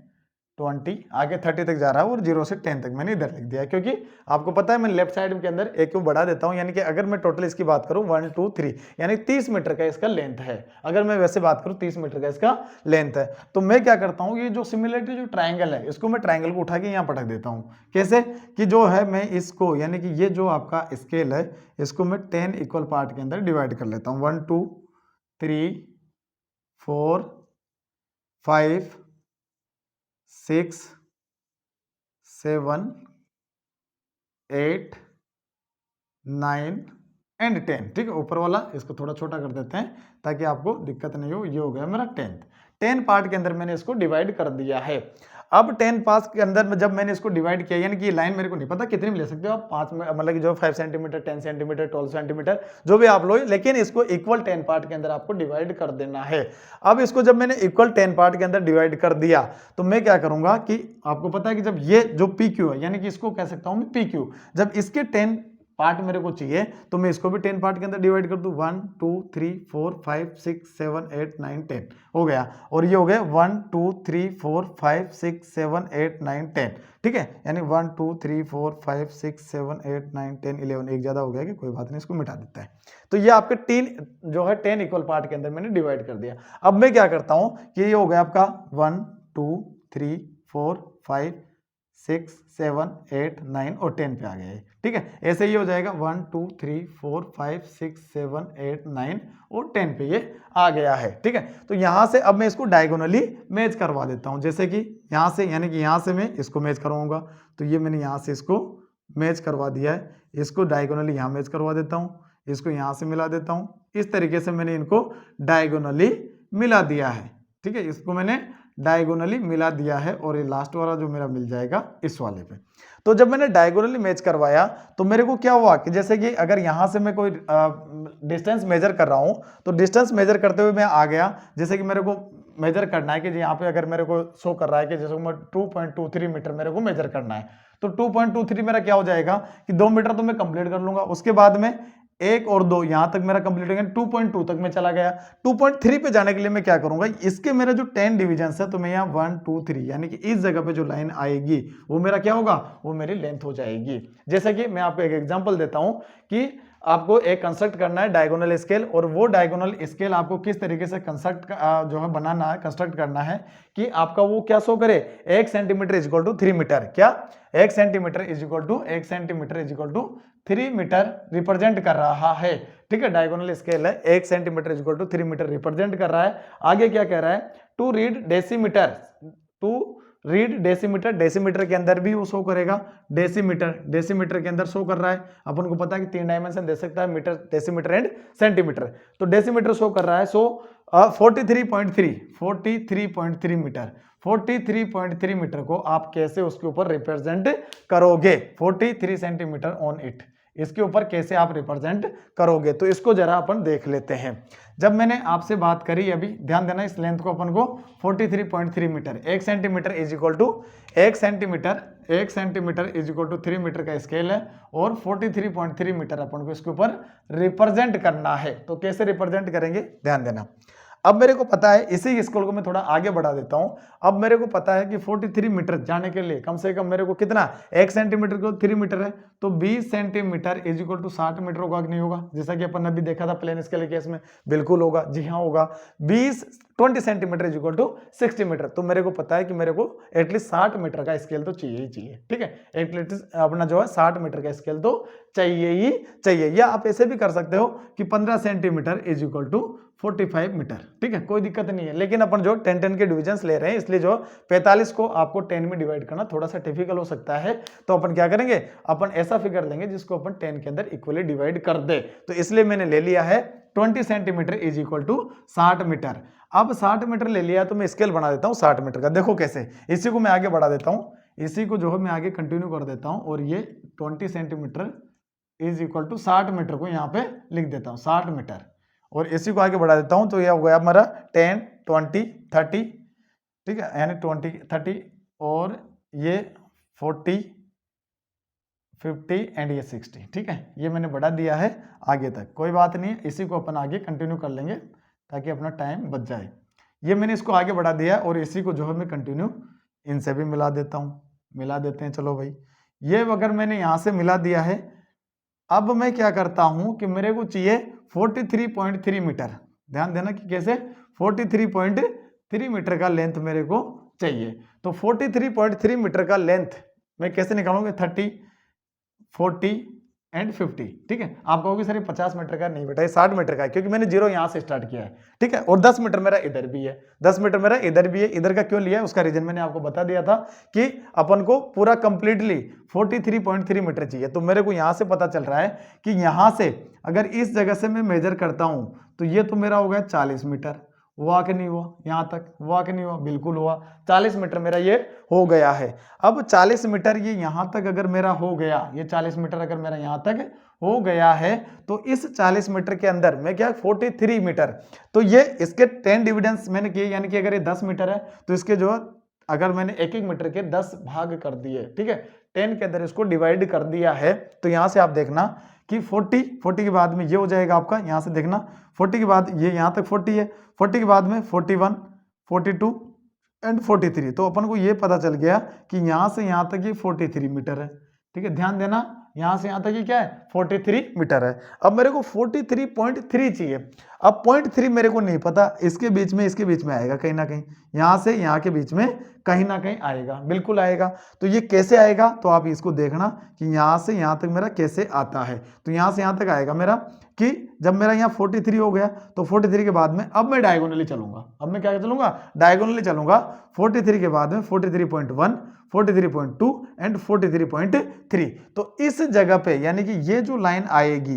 20, आगे 30 तक जा रहा है और 0 से 10 तक मैंने इधर लिख दिया है, क्योंकि आपको पता है मैं लेफ्ट साइड के अंदर एक क्यों बढ़ा देता हूं। यानी कि अगर मैं टोटल इसकी बात करूं 1, 2, 3 यानी 30 मीटर का इसका लेंथ है। अगर मैं वैसे बात करूं 30 मीटर का इसका लेंथ है, तो मैं क्या करता हूं, ये जो सिमिलरिटी जो ट्राइंगल है इसको मैं ट्राइंगल को उठा के यहां पटक देता हूं। कैसे कि जो है मैं इसको यानी कि ये जो आपका स्केल है इसको मैं 10 इक्वल पार्ट के अंदर डिवाइड कर लेता हूं। 1, 2, 3, 4, 5, 6, 7, 8, 9 एंड 10। ठीक है, ऊपर वाला इसको थोड़ा छोटा कर देते हैं ताकि आपको दिक्कत नहीं हो। ये हो गया मेरा 10 पार्ट के अंदर मैंने इसको डिवाइड कर दिया है। अब 10 पार्ट के अंदर जब मैंने इसको डिवाइड किया, यानी कि ये लाइन मेरे को नहीं पता कितनी भी ले सकते हो आप, 5 मतलब कि जो 5 सेंटीमीटर, 10 सेंटीमीटर, 12 सेंटीमीटर जो भी आप लो, लेकिन इसको इक्वल 10 पार्ट के अंदर आपको डिवाइड कर देना है। अब इसको जब मैंने इक्वल 10 पार्ट के अंदर डिवाइड कर दिया तो मैं क्या करूंगा कि आपको पता है कि जब ये जो पी क्यू है यानी कि इसको कह सकता हूं मैं पी क्यू, जब इसके 10 पार्ट मेरे को चाहिए तो मैं इसको भी 10 पार्ट के अंदर डिवाइड कर दूं। 1, 2, 3, 4, 5, 6, 7, 8, 9, 10 हो गया। और ये हो गया 1, 2, 3, 4, 5, 6, 7, 8, 9, 10। ठीक है, यानी 1, 2, 3, 4, 5, 6, 7, 8, 9, 10, 11 एक ज्यादा हो गया कि कोई बात नहीं, इसको मिटा देता है। तो ये आपके 3 जो है 10 इक्वल पार्ट के अंदर मैंने डिवाइड कर दिया। अब मैं क्या करता हूं कि ये हो गया आपका 1, 2, 3, 4, 5, 6, 7, 8, 9 और 10 पे आ गया है। ठीक है, ऐसे ही हो जाएगा 1, 2, 3, 4, 5, 6, 7, 8, 9 और 10 पे ये आ गया है। ठीक है, तो यहां से अब मैं इसको डायगोनली मैच करवा देता हूं। जैसे कि यहां से यानी कि यहां से मैं इसको मैच करवाऊंगा, तो ये मैंने यहां से इसको मैच करवा दिया है। इसको डायगोनली यहां मैच करवा देता हूं, इसको यहां से मिला देता हूं। इस तरीके से मैंने इनको डायगोनली मिला दिया है। ठीक है, इसको मैंने डायगोनली मिला दिया है और ये लास्ट वाला जो मेरा मिल जाएगा इस वाले पे। तो जब मैंने डायगोनली मैच करवाया तो मेरे को क्या हुआ कि जैसे कि अगर यहां से मैं कोई डिस्टेंस मेजर कर रहा हूं, तो डिस्टेंस मेजर करते हुए मैं आ गया, जैसे कि मेरे को मेजर करना है कि यहाँ पे अगर मेरे को शो कर रहा है कि जैसे मैं 2.23 मीटर मेरे को मेजर करना है, तो 2.23 मेरा क्या हो जाएगा कि 2 मीटर तो मैं कंप्लीट कर लूंगा। उसके बाद में 1 और 2 यहां तक मेरा कंप्लीट हो गया, 2.2 तक मैं चला गया। 2.3 पे जाने के लिए मैं क्या करूंगा, इसके मेरा जो 10 डिवीजन है तो मैं यहाँ 1, 2, 3 यानी कि इस जगह पे जो लाइन आएगी वो मेरा क्या होगा, वो मेरी लेंथ हो जाएगी। जैसे कि मैं आपको एक एग्जांपल देता हूं कि आपको एक कंस्ट्रक्ट करना है डायगोनल स्केल, और वो डायगोनल स्केल आपको किस तरीके से कंस्ट्रक्ट जो है बनाना है, कंस्ट्रक्ट करना है कि आपका वो क्या शो करे, 1 centimetre is equal to 3 metre. क्या 1 centimetre is equal to 1 centimetre is equal to 3 metre represent कर रहा है। ठीक है, डायगोनल स्केल है, 1 centimetre is equal to 3 metre represent कर रहा है। आगे क्या कह रहा है, to read decimetre, to read decimetre, decimetre के अंदर भी वो शो करेगा, डेसीमीटर, डेसीमीटर के अंदर शो कर रहा है। अपन को पता है कि 3 डायमेंशन दे सकता है, मीटर, डेसीमीटर एंड सेंटीमीटर। तो डेसीमीटर शो कर रहा है, सो 43.3 मीटर, 43.3 मीटर को आप कैसे उसके ऊपर रिप्रेजेंट करोगे, 43 सेंटीमीटर ऑन इट। इसके ऊपर कैसे आप रिप्रेजेंट करोगे, तो इसको जरा अपन देख लेते हैं। जब मैंने आपसे बात करी अभी, ध्यान देना इस लेंथ को अपन को 43.3 metre, 1 centimetre is equal to 1 centimetre is equal to 3 metre का स्केल है, और 43.3 मीटर अपन को इसके ऊपर रिप्रेजेंट करना है। तो कैसे रिप्रेजेंट करेंगे, ध्यान देना। अब मेरे को पता है, इसी स्केल को मैं थोड़ा आगे बढ़ा देता हूं। अब मेरे को पता है कि 43 मीटर जाने के लिए कम से कम मेरे को कितना, 1 सेंटीमीटर को 3 मीटर है, तो 20 centimetre is equal to 60 metre होगा कि नहीं होगा, जैसा कि अपन अभी देखा था प्लेन स्केल केस में, बिल्कुल होगा, जी हाँ होगा। 20 centimetre is equal to 60 metre, तो मेरे को पता है कि मेरे को एटलीस्ट 60 मीटर का स्केल तो चाहिए ही चाहिए, ठीक है। एटलीस्ट अपना जो है 60 मीटर का स्केल तो चाहिए ही चाहिए। या आप ऐसे भी कर सकते हो कि 15 centimetre is equal to 45 metre, ठीक है, कोई दिक्कत नहीं है। लेकिन अपन जो 10 के डिविजन्स ले रहे हैं, इसलिए जो 45 को आपको 10 में डिवाइड करना थोड़ा सा डिफिकल्ट हो सकता है। तो अपन क्या करेंगे, अपन ऐसा फिगर लेंगे जिसको अपन 10 के अंदर इक्वली डिवाइड कर दे। तो इसलिए मैंने ले लिया है 20 centimetre is equal to 60 metre. अब 60 मीटर ले लिया तो मैं स्केल बना देता हूँ 60 मीटर का। देखो कैसे, इसी को मैं आगे बढ़ा देता हूँ, इसी को जो है मैं आगे कंटिन्यू कर देता हूँ, और ये 20 centimetre is equal to 60 metre को यहाँ पे लिख देता हूँ 60 मीटर, और इसी को आगे बढ़ा देता हूं। तो ये हो गया हमारा 10, 20, 30, ठीक है, यानी 20, 30, और ये 40, 50 एंड ये 60, ठीक है। ये मैंने बढ़ा दिया है आगे तक, कोई बात नहीं है, इसी को अपन आगे कंटिन्यू कर लेंगे ताकि अपना टाइम बच जाए। ये मैंने इसको आगे बढ़ा दिया, और इसी को जो है मैं कंटिन्यू इनसे भी मिला देता हूँ, मिला देते हैं। चलो भाई, ये अगर मैंने यहाँ से मिला दिया है, अब मैं क्या करता हूं कि मेरे को चाहिए 43.3 मीटर। ध्यान देना कि कैसे, 43.3 मीटर का लेंथ मेरे को चाहिए। तो 43.3 मीटर का लेंथ मैं कैसे निकालूंगा, 30, 40 एंड 50, ठीक है। आप कहोगे सर 50 मीटर का नहीं बेटा, ये 60 मीटर का है, क्योंकि मैंने जीरो यहां से स्टार्ट किया है, ठीक है। और 10 मीटर मेरा इधर भी है, 10 मीटर मेरा इधर भी है। इधर का क्यों लिया है, उसका रीजन मैंने आपको बता दिया था कि अपन को पूरा कंप्लीटली 43.3 मीटर चाहिए। तो मेरे को यहां से पता चल रहा है कि यहां से अगर इस जगह से मैं मेजर करता हूं, तो ये तो मेरा हो गया 40 मीटर, हुआ कि नहीं हुआ, यहां तक हुआ कि नहीं हुआ, बिल्कुल हुआ। 40 मीटर मेरा ये हो गया है। अब 40 मीटर ये यहां तक अगर मेरा हो गया, ये 40 मीटर अगर मेरा यहां तक हो गया है, तो इस 40 मीटर के अंदर मैं क्या 43 मीटर, तो ये इसके 10 डिविडेंस मैंने किए, यानी कि अगर ये 10 मीटर है तो इसके जो अगर मैंने एक एक मीटर के 10 भाग कर दिए, ठीक है, 10 के अंदर इसको डिवाइड कर दिया है, तो यहां से आप देखना कि 40 के बाद में ये हो जाएगा आपका, यहां से देखना 40 के बाद ये यहां तक 40 है, 40 के बाद में 41, 42 एंड 43। तो अपन को ये पता चल गया कि यहां से यहां तक ये 43 मीटर है, ठीक है। ध्यान देना, यहां से यहां तक ये क्या है, 43 मीटर है। अब मेरे को 43.3 चाहिए। अब 0.3 मेरे को नहीं पता, इसके बीच में आएगा कहीं ना कहीं, यहां से यहां के बीच में कहीं ना कहीं आएगा, बिल्कुल आएगा। तो ये कैसे आएगा, तो आप इसको देखना कि यहां से यहां तक मेरा कैसे आता है। तो यहां से यहां तक आएगा मेरा कि जब मेरा यहाँ 43 हो गया, तो 43 के बाद में अब मैं डायगोनली चलूंगा। अब मैं क्या चलूंगा, डायगोनली चलूंगा। 43 के बाद में 43.1, 43.2 एंड 43.3। तो इस जगह पे यानी कि ये जो लाइन आएगी,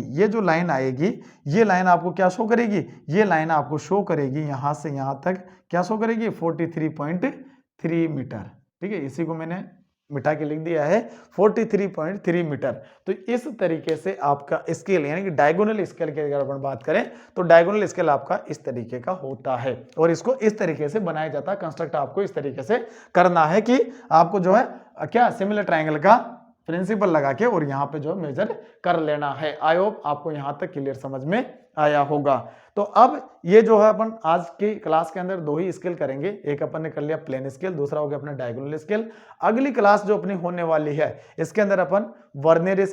ये लाइन आपको क्या शो करेगी, ये लाइन आपको शो करेगी यहां से यहां तक क्या शो करेगी, 43.3 मीटर, ठीक है। इसी को मैंने मिटा के लिख दिया है 43.3 मीटर। तो इस तरीके से आपका स्केल यानी कि डायगोनल स्केल की अगर अपन बात करें, तो डायगोनल स्केल आपका इस तरीके का होता है, और इसको इस तरीके से बनाया जाता है। कंस्ट्रक्ट आपको इस तरीके से करना है कि आपको जो है क्या सिमिलर ट्रायंगल का प्रिंसिपल लगा के और यहाँ पे जो मेजर कर लेना है। आई होप आपको यहाँ तक क्लियर समझ में आया होगा। तो अब ये जो है अपन आज की क्लास के अंदर दो ही स्केल करेंगे, एक अपन ने कर लिया प्लेन स्केल, दूसरा हो गया अपना डायगोनल स्केल। अगली क्लास जो अपनी होने वाली है इसके अंदर अपन वर्नियर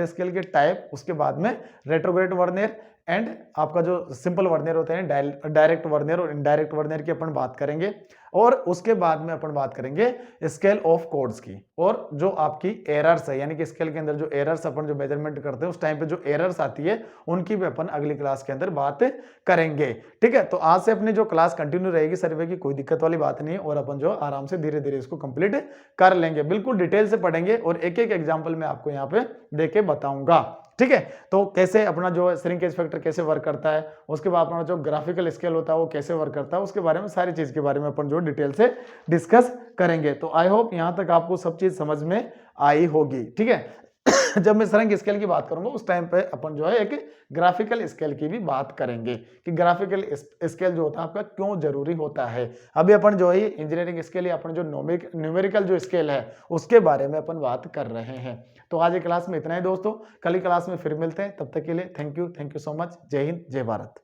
स्केल के टाइप, उसके बाद में रेट्रोग्रेड वर्नियर एंड आपका जो सिंपल वर्नियर होते हैं डायरेक्ट वर्नियर और इनडायरेक्ट वर्नियर की अपन बात करेंगे, और उसके बाद में अपन बात करेंगे स्केल ऑफ कोड्स की, और जो आपकी एरर्स है यानी कि स्केल के अंदर जो एरर्स अपन जो मेजरमेंट करते हैं उस टाइम पे जो एरर्स आती है उनकी भी अपन अगली क्लास के अंदर बात करेंगे। ठीक है, तो आज से अपनी जो क्लास कंटिन्यू रहेगी सर्वे की, कोई दिक्कत वाली बात नहीं है, और अपन जो आराम से धीरे धीरे इसको कंप्लीट कर लेंगे, बिल्कुल डिटेल से पढ़ेंगे और एक एक एग्जाम्पल मैं आपको यहाँ पे देके बताऊंगा। ठीक है, तो कैसे अपना जो श्रिंकेज फैक्टर कैसे वर्क करता है, उसके बाद अपना जो ग्राफिकल स्केल होता है वो कैसे वर्क करता है, उसके बारे में सारी चीज के बारे में अपन जो डिटेल से डिस्कस करेंगे। तो आई होप यहाँ तक आपको सब चीज समझ में आई होगी। ठीक है, जब मैं सरंग स्केल की बात करूंगा उस टाइम पे अपन जो है एक ग्राफिकल स्केल की भी बात करेंगे कि ग्राफिकल स्केल जो होता है आपका क्यों जरूरी होता है। अभी अपन जो है इंजीनियरिंग स्केल या अपन जो न्यूमेरिकल जो स्केल है उसके बारे में अपन बात कर रहे हैं। तो आज की क्लास में इतना ही दोस्तों, कल की क्लास में फिर मिलते हैं, तब तक के लिए थैंक यू सो मच। जय हिंद, जय भारत।